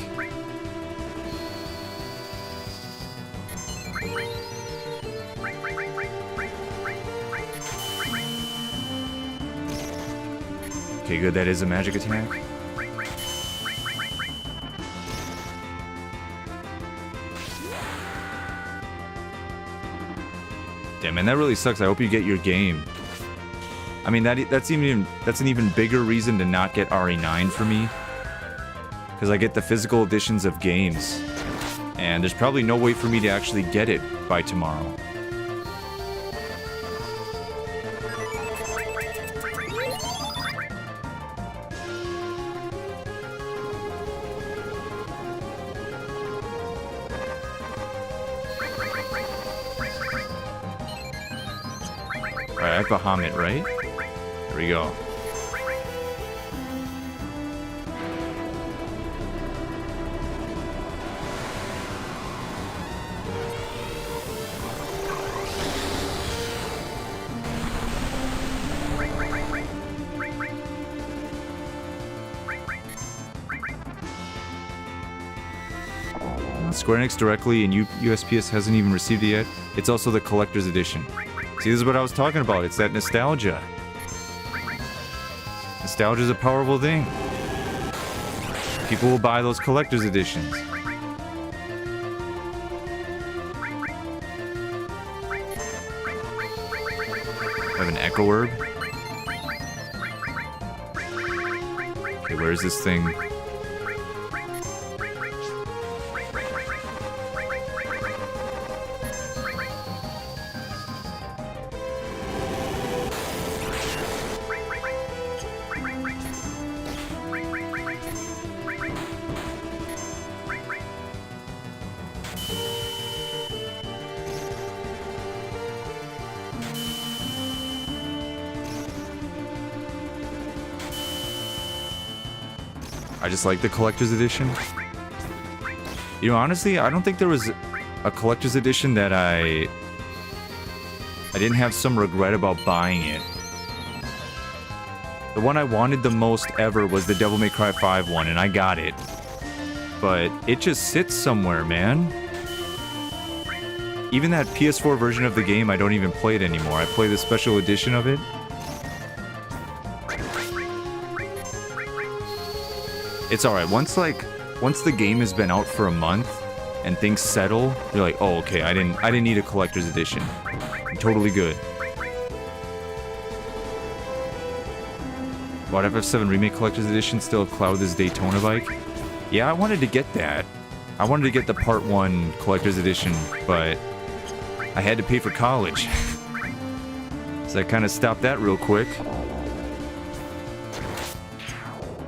Okay, good, that is a magic attack. Damn, man, that really sucks. I hope you get your game. I mean, that's an even bigger reason to not get RE9 for me. Because I get the physical editions of games. And there's probably no way for me to actually get it by tomorrow. Alright, I have Bahamut, right? There we go. Square Enix directly and USPS hasn't even received it yet. It's also the collector's edition. See, this is what I was talking about. It's that nostalgia. Nostalgia is a powerful thing. People will buy those collector's editions. I have an Echo Herb. Okay, where's this thing? I just like the collector's edition. You know, honestly, I don't think there was a collector's edition that I didn't have some regret about buying it. The one I wanted the most ever was the Devil May Cry 5 one, and I got it. But it just sits somewhere, man. Even that PS4 version of the game, I don't even play it anymore. I play the special edition of it. It's alright, once the game has been out for a month and things settle, you're like, oh, okay, I didn't need a collector's edition. I'm totally good. Bought FF7 Remake Collector's Edition, still have Cloud this Daytona bike. Yeah, I wanted to get that. I wanted to get the Part 1 Collector's Edition, but I had to pay for college. So I kind of stopped that real quick.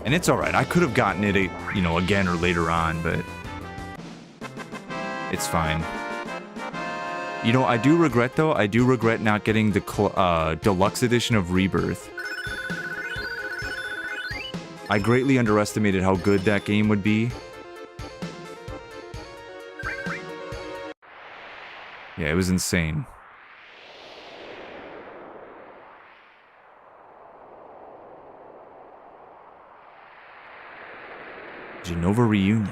And it's alright, I could have gotten it, you know, again or later on, but it's fine. You know, I do regret, though, I do regret not getting the deluxe edition of Rebirth. I greatly underestimated how good that game would be. Yeah, it was insane. Genova Reunion.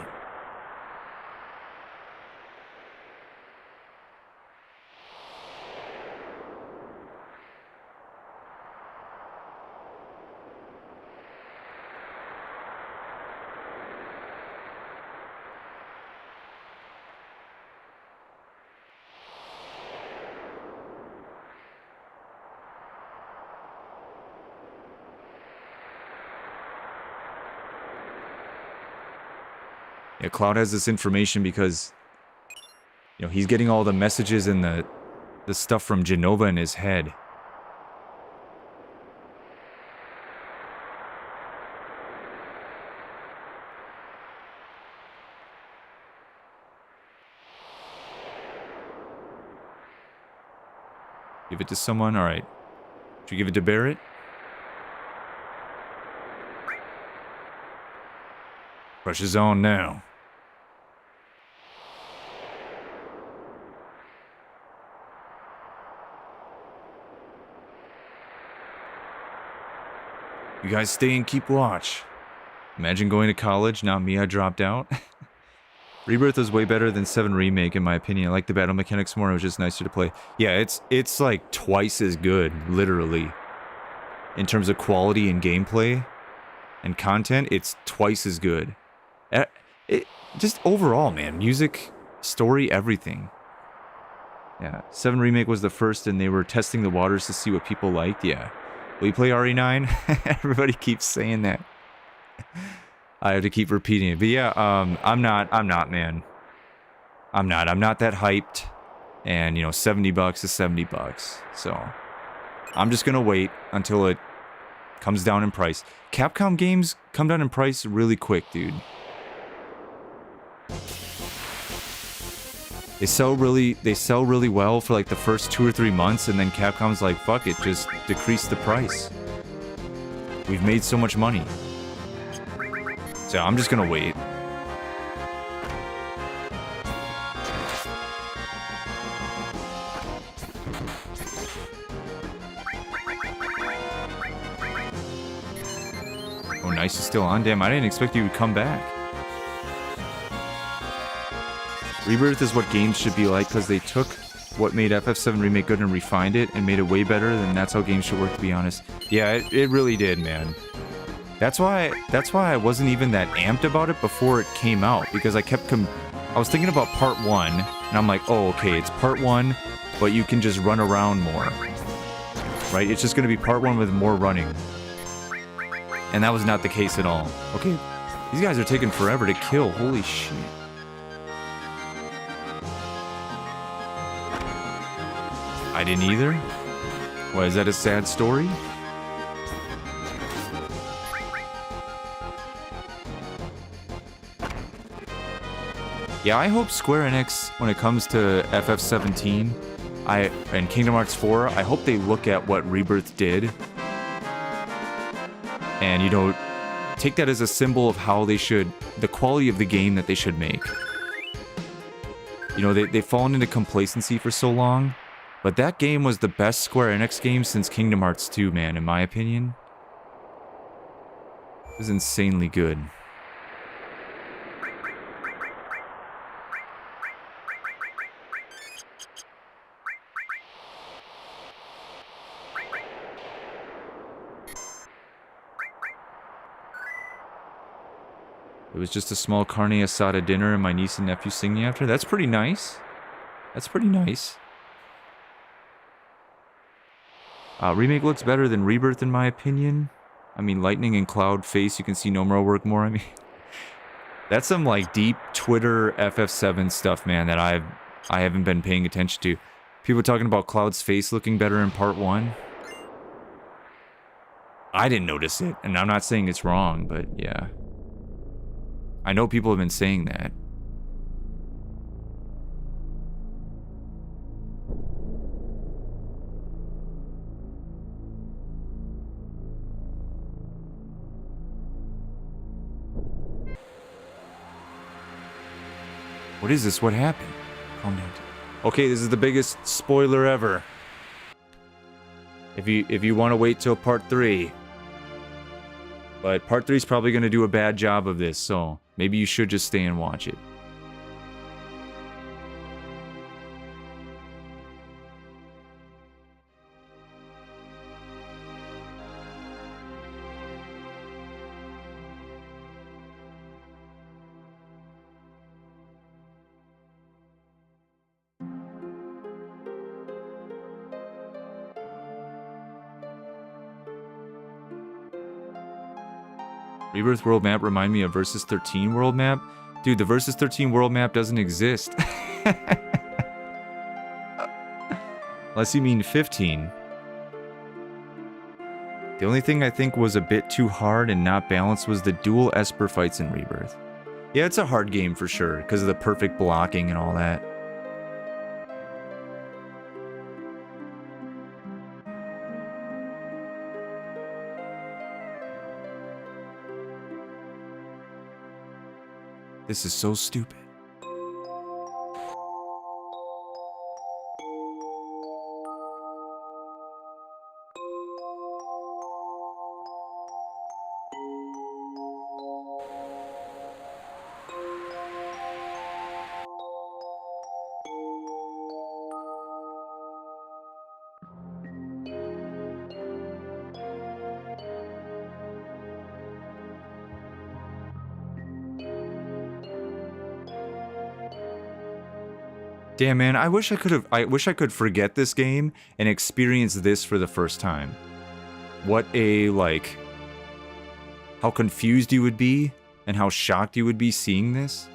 Yeah, Cloud has this information because, you know, he's getting all the messages and the stuff from Genova in his head. Give it to someone? Alright. Should we give it to Barrett? Pressure's on now. You guys stay and keep watch. Imagine going to college. Not me, I dropped out. Rebirth was way better than 7 Remake, in my opinion. I like the battle mechanics more. It was just nicer to play. Yeah, it's like twice as good, literally. In terms of quality and gameplay and content, it's twice as good. Just overall, man. Music, story, everything. Yeah, 7 Remake was the first, and they were testing the waters to see what people liked. Yeah. Will you play RE9? Everybody keeps saying that. I have to keep repeating it. But yeah, I'm not, man. I'm not that hyped. And, you know, $70 is $70. So, I'm just gonna wait until it comes down in price. Capcom games come down in price really quick, dude. They sell really well for like the first 2 or 3 months, and then Capcom's like, fuck it, just decrease the price. We've made so much money. So I'm just gonna wait. Oh, Nice is still on. Damn, I didn't expect you would come back. Rebirth is what games should be like, because they took what made FF7 Remake good and refined it and made it way better, then that's how games should work, to be honest. Yeah, it really did, man. That's why I wasn't even that amped about it before it came out, because I kept I was thinking about part 1, and I'm like, oh, okay, it's part 1, but you can just run around more. Right? It's just gonna be part 1 with more running. And that was not the case at all. Okay, these guys are taking forever to kill, holy shit. I didn't either? Why, is that a sad story? Yeah, I hope Square Enix, when it comes to FF17 and Kingdom Hearts 4, I hope they look at what Rebirth did and, you know, take that as a symbol of how they should, the quality of the game that they should make. You know, they've fallen into complacency for so long, but that game was the best Square Enix game since Kingdom Hearts 2, man, in my opinion. It was insanely good. It was just a small carne asada dinner and my niece and nephew singing after. That's pretty nice. That's pretty nice. Remake looks better than Rebirth in my opinion. I mean, Lightning and Cloud face, you can see Nomura work more. I mean, that's some like deep Twitter FF7 stuff, man, that I haven't been paying attention to. People talking about Cloud's face looking better in part 1. I didn't notice it, and I'm not saying it's wrong, but yeah. I know people have been saying that. What is this? What happened? Calm down. Okay, this is the biggest spoiler ever. If you want to wait till part 3. But part 3 is probably going to do a bad job of this, so maybe you should just stay and watch it. Rebirth world map remind me of Versus 13 world map? Dude, the Versus 13 world map doesn't exist. Unless you mean 15. The only thing I think was a bit too hard and not balanced was the dual Esper fights in Rebirth. Yeah, it's a hard game for sure, because of the perfect blocking and all that. This is so stupid. Damn, man, I wish I could forget this game and experience this for the first time. What a, like, how confused you would be and how shocked you would be seeing this.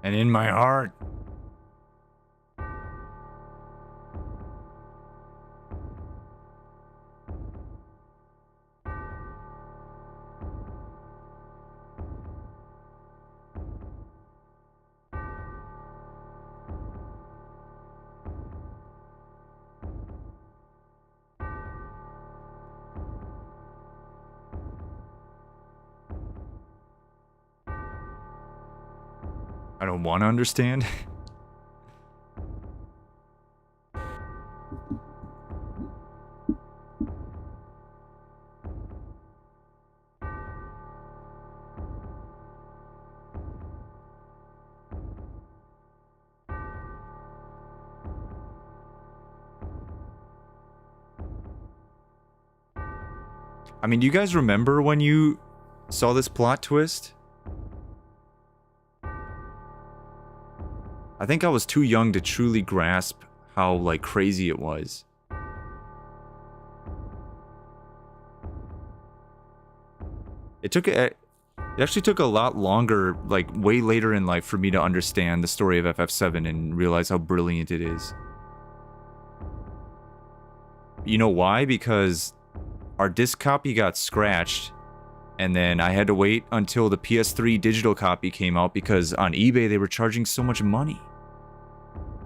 And in my heart, I don't want to understand. I mean, do you guys remember when you saw this plot twist? I think I was too young to truly grasp how, like, crazy it was. It actually took a lot longer, like, way later in life for me to understand the story of FF7 and realize how brilliant it is. You know why? Because our disc copy got scratched, and then I had to wait until the PS3 digital copy came out because on eBay they were charging so much money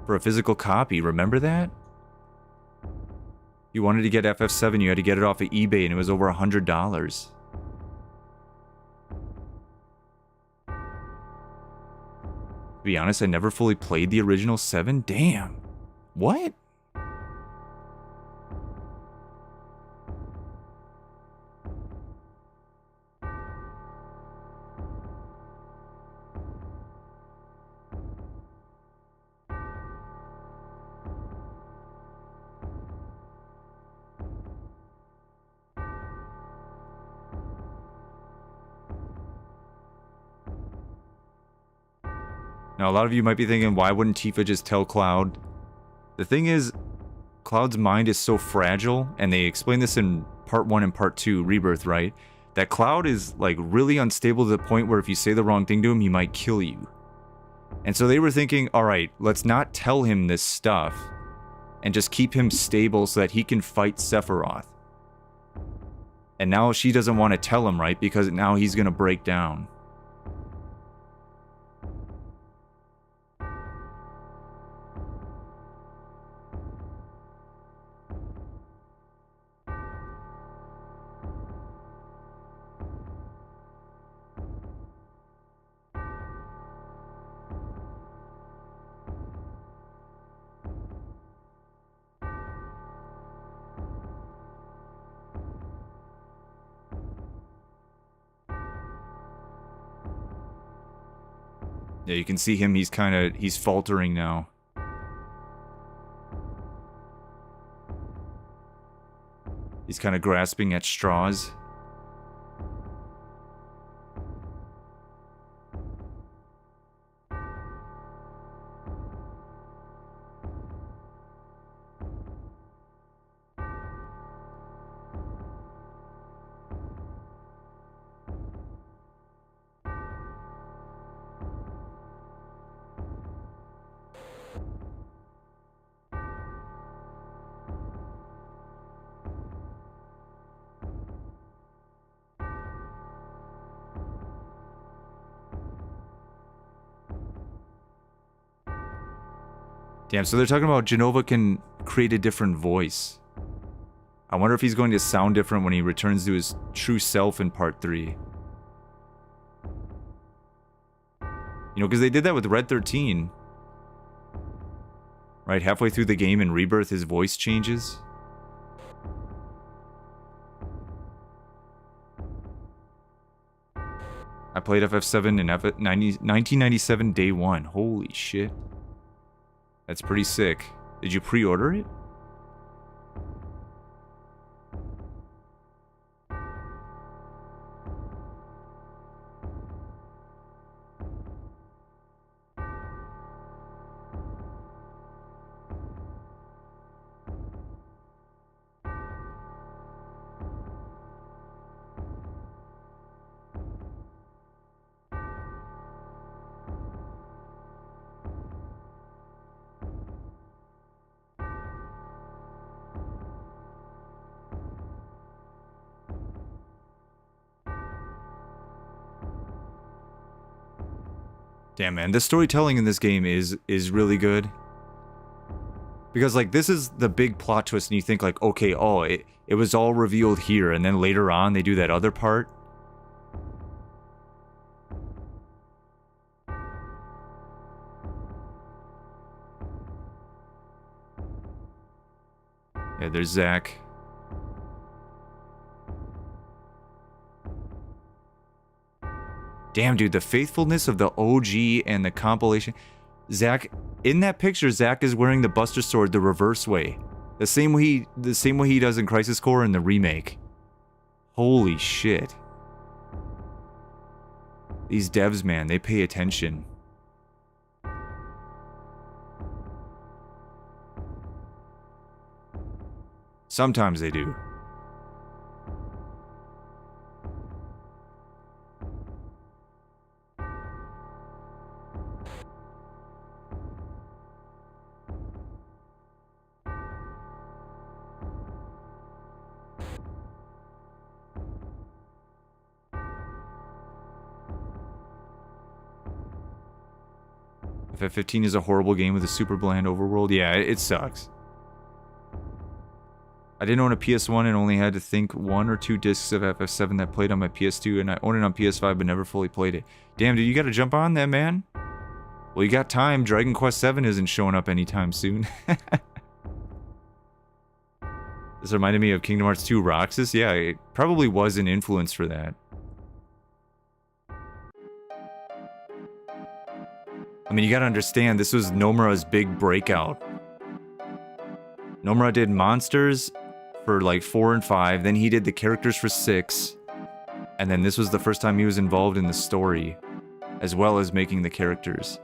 for a physical copy. Remember that? You wanted to get FF7, you had to get it off of eBay, and it was over $100. To be honest, I never fully played the original 7. Damn. What? Now, a lot of you might be thinking, why wouldn't Tifa just tell Cloud? The thing is, Cloud's mind is so fragile, and they explain this in Part 1 and Part 2, Rebirth, right? That Cloud is, like, really unstable to the point where if you say the wrong thing to him, he might kill you. And so they were thinking, alright, let's not tell him this stuff, and just keep him stable so that he can fight Sephiroth. And now she doesn't want to tell him, right? Because now he's gonna break down. Yeah, you can see him, he's faltering now. He's kind of grasping at straws. Damn, so they're talking about Genova can create a different voice. I wonder if he's going to sound different when he returns to his true self in part 3. You know, because they did that with Red 13. Right, halfway through the game in Rebirth, his voice changes. I played FF7 in 1997 day 1. Holy shit. That's pretty sick. Did you pre-order it? Damn, man, the storytelling in this game is really good. Because, like, this is the big plot twist, and you think, like, okay, oh, it was all revealed here, and then later on, they do that other part. Yeah, there's Zack. Damn, dude, the faithfulness of the OG and the compilation. Zack, in that picture, Zack is wearing the Buster Sword the reverse way. The same way he does in Crisis Core in the remake. Holy shit. These devs, man, they pay attention. Sometimes they do. FF15 is a horrible game with a super bland overworld. Yeah, it sucks. I didn't own a PS1 and only had to think 1 or 2 discs of FF7 that played on my PS2, and I own it on PS5 but never fully played it. Damn, dude, you gotta jump on that, man. Well, you got time. Dragon Quest 7 isn't showing up anytime soon. This reminded me of Kingdom Hearts 2 Roxas. Yeah, it probably was an influence for that. I mean, you gotta understand, this was Nomura's big breakout. Nomura did Monsters for like 4 and 5, then he did the characters for 6, and then this was the first time he was involved in the story, as well as making the characters.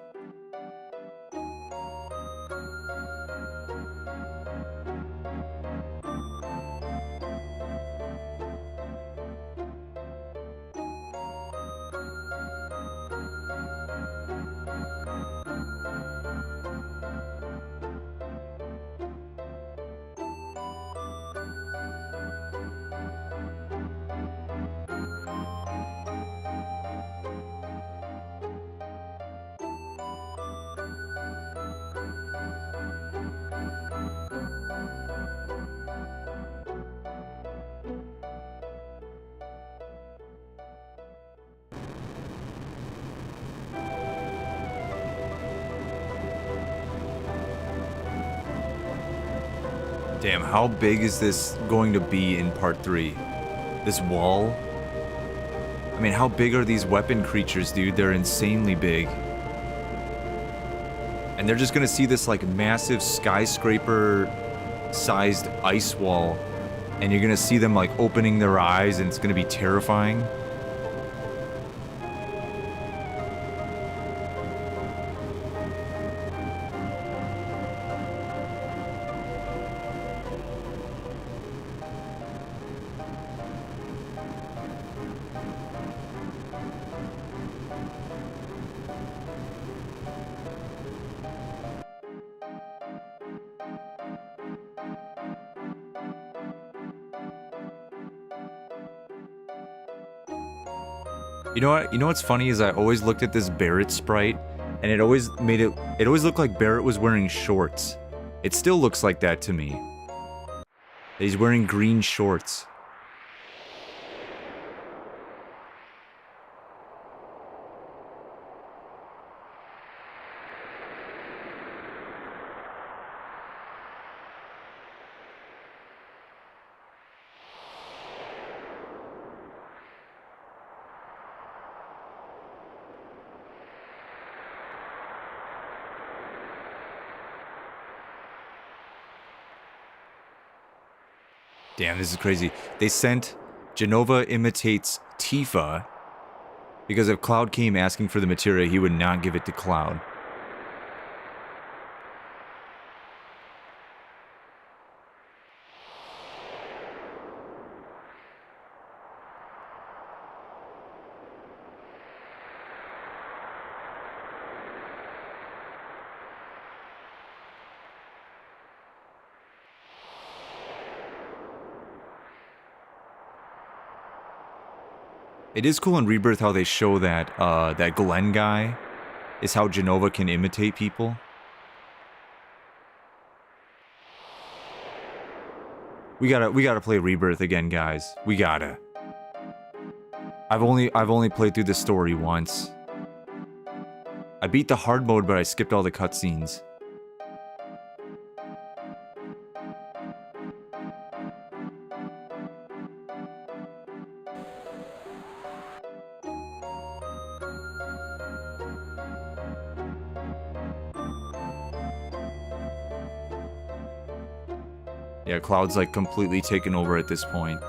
Damn, how big is this going to be in part 3? This wall? I mean, how big are these weapon creatures, dude? They're insanely big. And they're just gonna see this, like, massive skyscraper-sized ice wall. And you're gonna see them, like, opening their eyes, and it's gonna be terrifying. You know what? You know what's funny is I always looked at this Barret sprite And it always looked like Barrett was wearing shorts. It still looks like that to me. He's wearing green shorts. Damn, this is crazy. They sent Genova imitates Tifa because if Cloud came asking for the materia, he would not give it to Cloud. It is cool in Rebirth how they show that that Glenn guy is how Genova can imitate people. We gotta play Rebirth again, guys. We gotta. I've only played through the story once. I beat the hard mode, but I skipped all the cutscenes. Yeah, Cloud's like completely taken over at this point.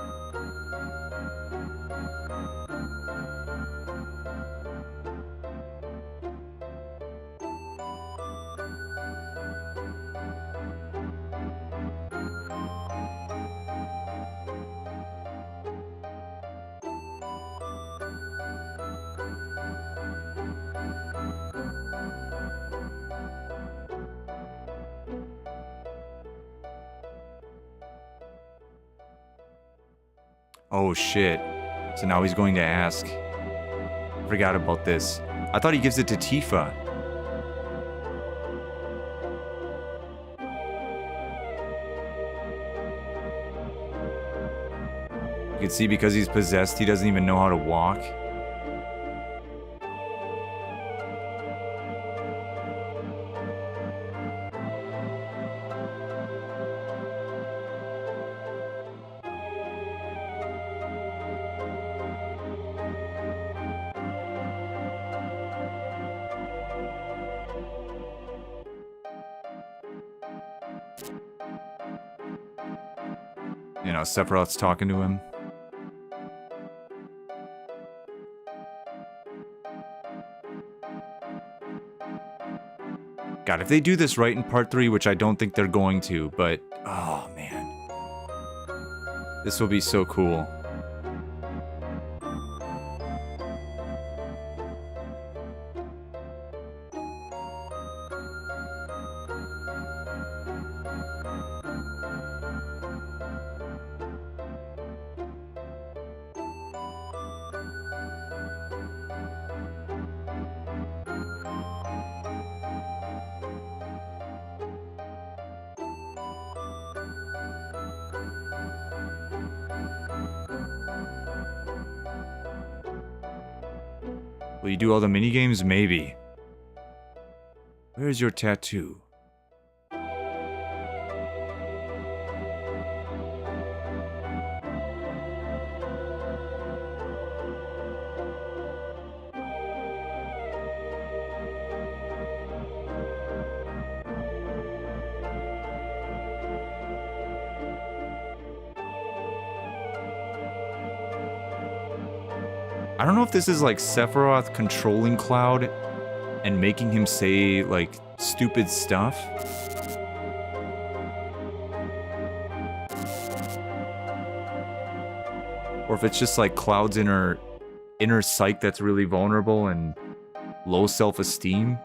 Oh shit. So now he's going to ask. Forgot about this. I thought he gives it to Tifa. You can see because he's possessed, he doesn't even know how to walk. You know, Sephiroth's talking to him. God, if they do this right in part 3, which I don't think they're going to, but oh man. This will be so cool. Will you do all the minigames? Maybe. Where's your tattoo? I don't know if this is like Sephiroth controlling Cloud and making him say like stupid stuff. Or if it's just like Cloud's inner psyche that's really vulnerable and low self-esteem.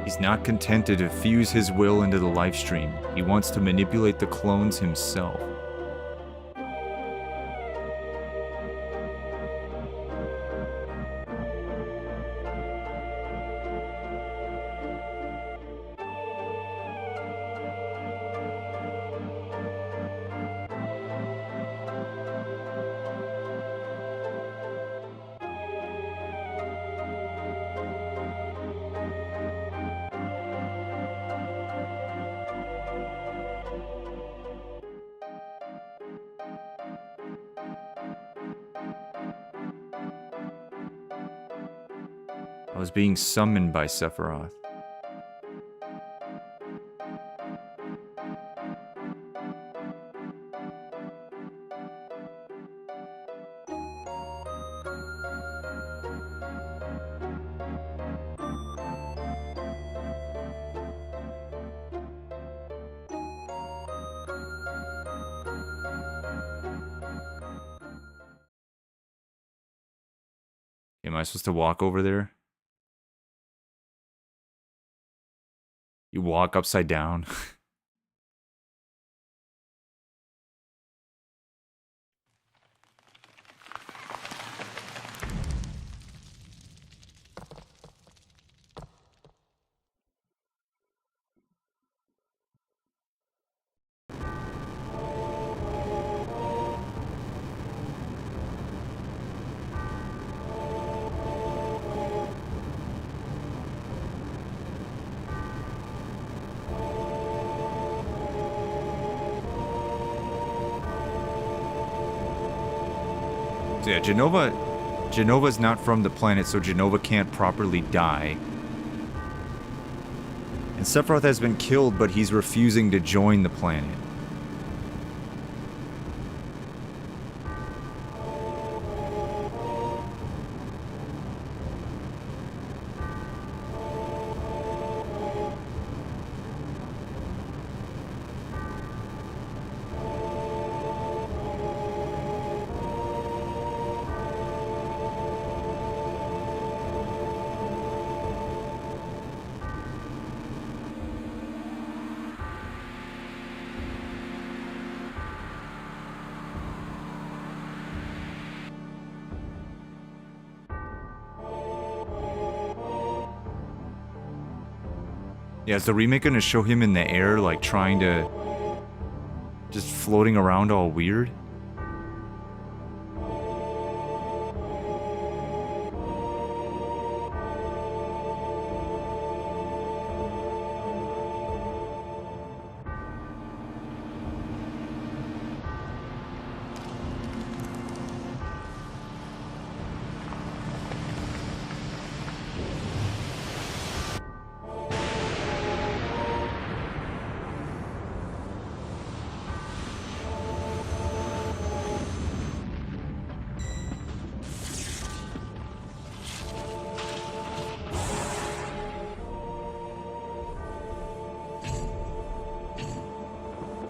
He's not content to diffuse his will into the lifestream. He wants to manipulate the clones himself. I was being summoned by Sephiroth. Am I supposed to walk over there? You walk upside down. So yeah, Jenova's not from the planet, so Jenova can't properly die. And Sephiroth has been killed, but he's refusing to join the planet. Yeah, is the remake gonna show him in the air, like trying to... just floating around all weird?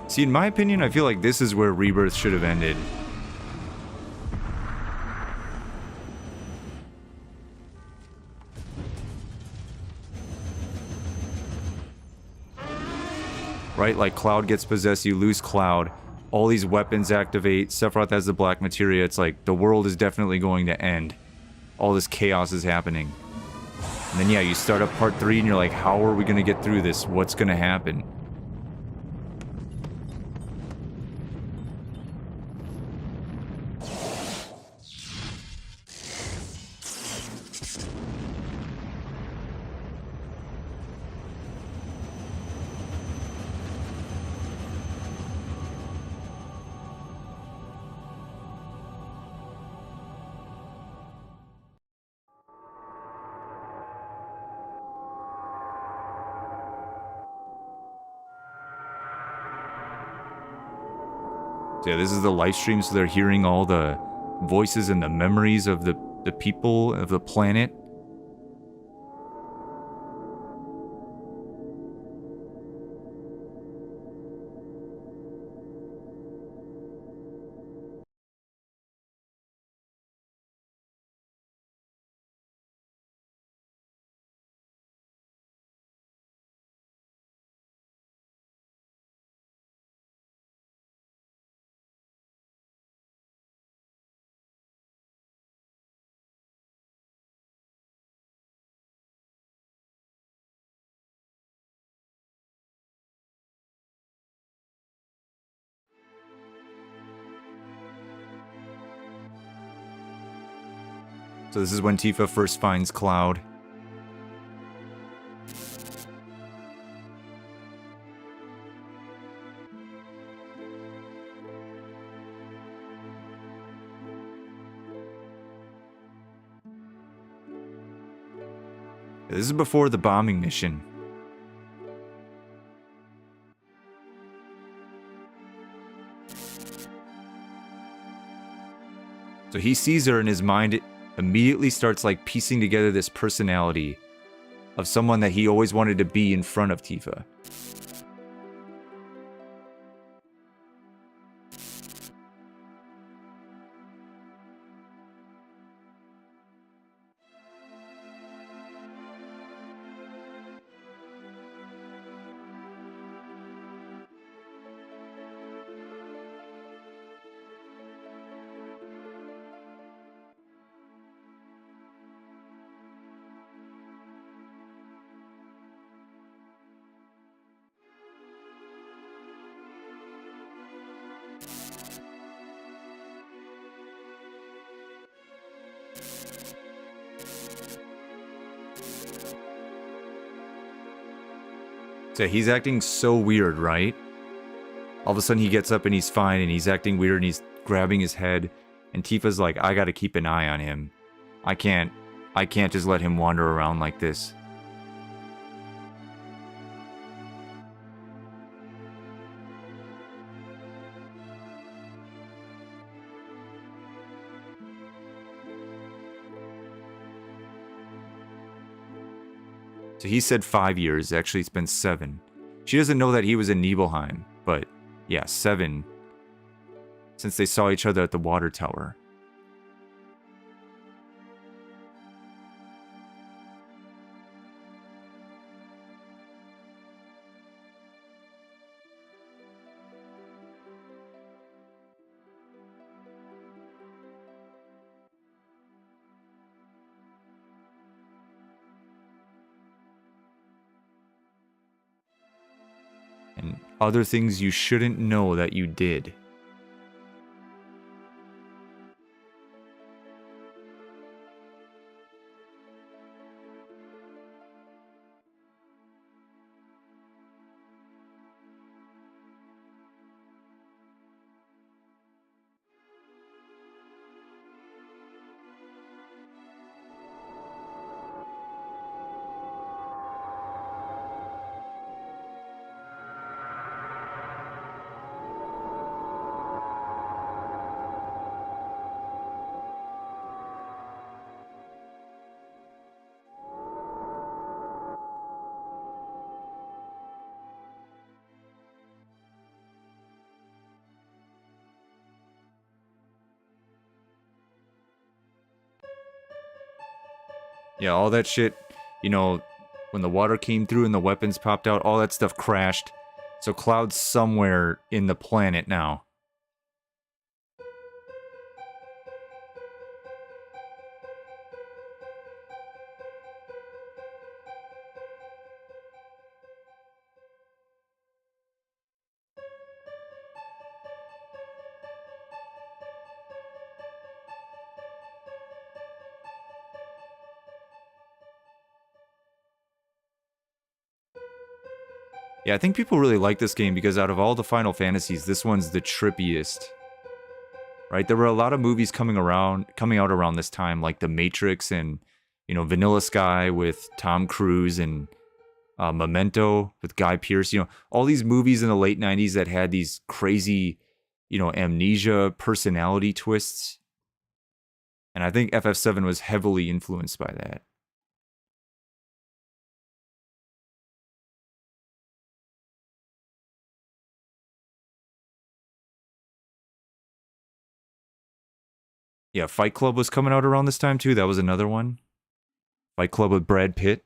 See, in my opinion, I feel like this is where Rebirth should have ended. Right? Like, Cloud gets possessed, you lose Cloud. All these weapons activate, Sephiroth has the black materia, it's like, the world is definitely going to end. All this chaos is happening. And then, yeah, you start up part 3 and you're like, how are we gonna get through this? What's gonna happen? So yeah, this is the live stream, so they're hearing all the voices and the memories of the people of the planet. So this is when Tifa first finds Cloud. This is before the bombing mission. So he sees her and his mind immediately starts like piecing together this personality of someone that he always wanted to be in front of Tifa. So he's acting so weird, right? All of a sudden he gets up and he's fine and he's acting weird and he's grabbing his head. And Tifa's like, I gotta keep an eye on him. I can't just let him wander around like this. So he said 5 years, actually it's been 7. She doesn't know that he was in Nibelheim, but yeah, 7 since they saw each other at the water tower. And other things you shouldn't know that you did. Yeah, all that shit, you know, when the water came through and the weapons popped out, all that stuff crashed. So Cloud's somewhere in the planet now. Yeah, I think people really like this game because out of all the Final Fantasies, this one's the trippiest. Right? There were a lot of movies coming out around this time, like The Matrix and, you know, Vanilla Sky with Tom Cruise and Memento with Guy Pearce. You know, all these movies in the late 90s that had these crazy you know, amnesia, personality twists. And I think FF7 was heavily influenced by that. Yeah, Fight Club was coming out around this time too. That was another one. Fight Club with Brad Pitt.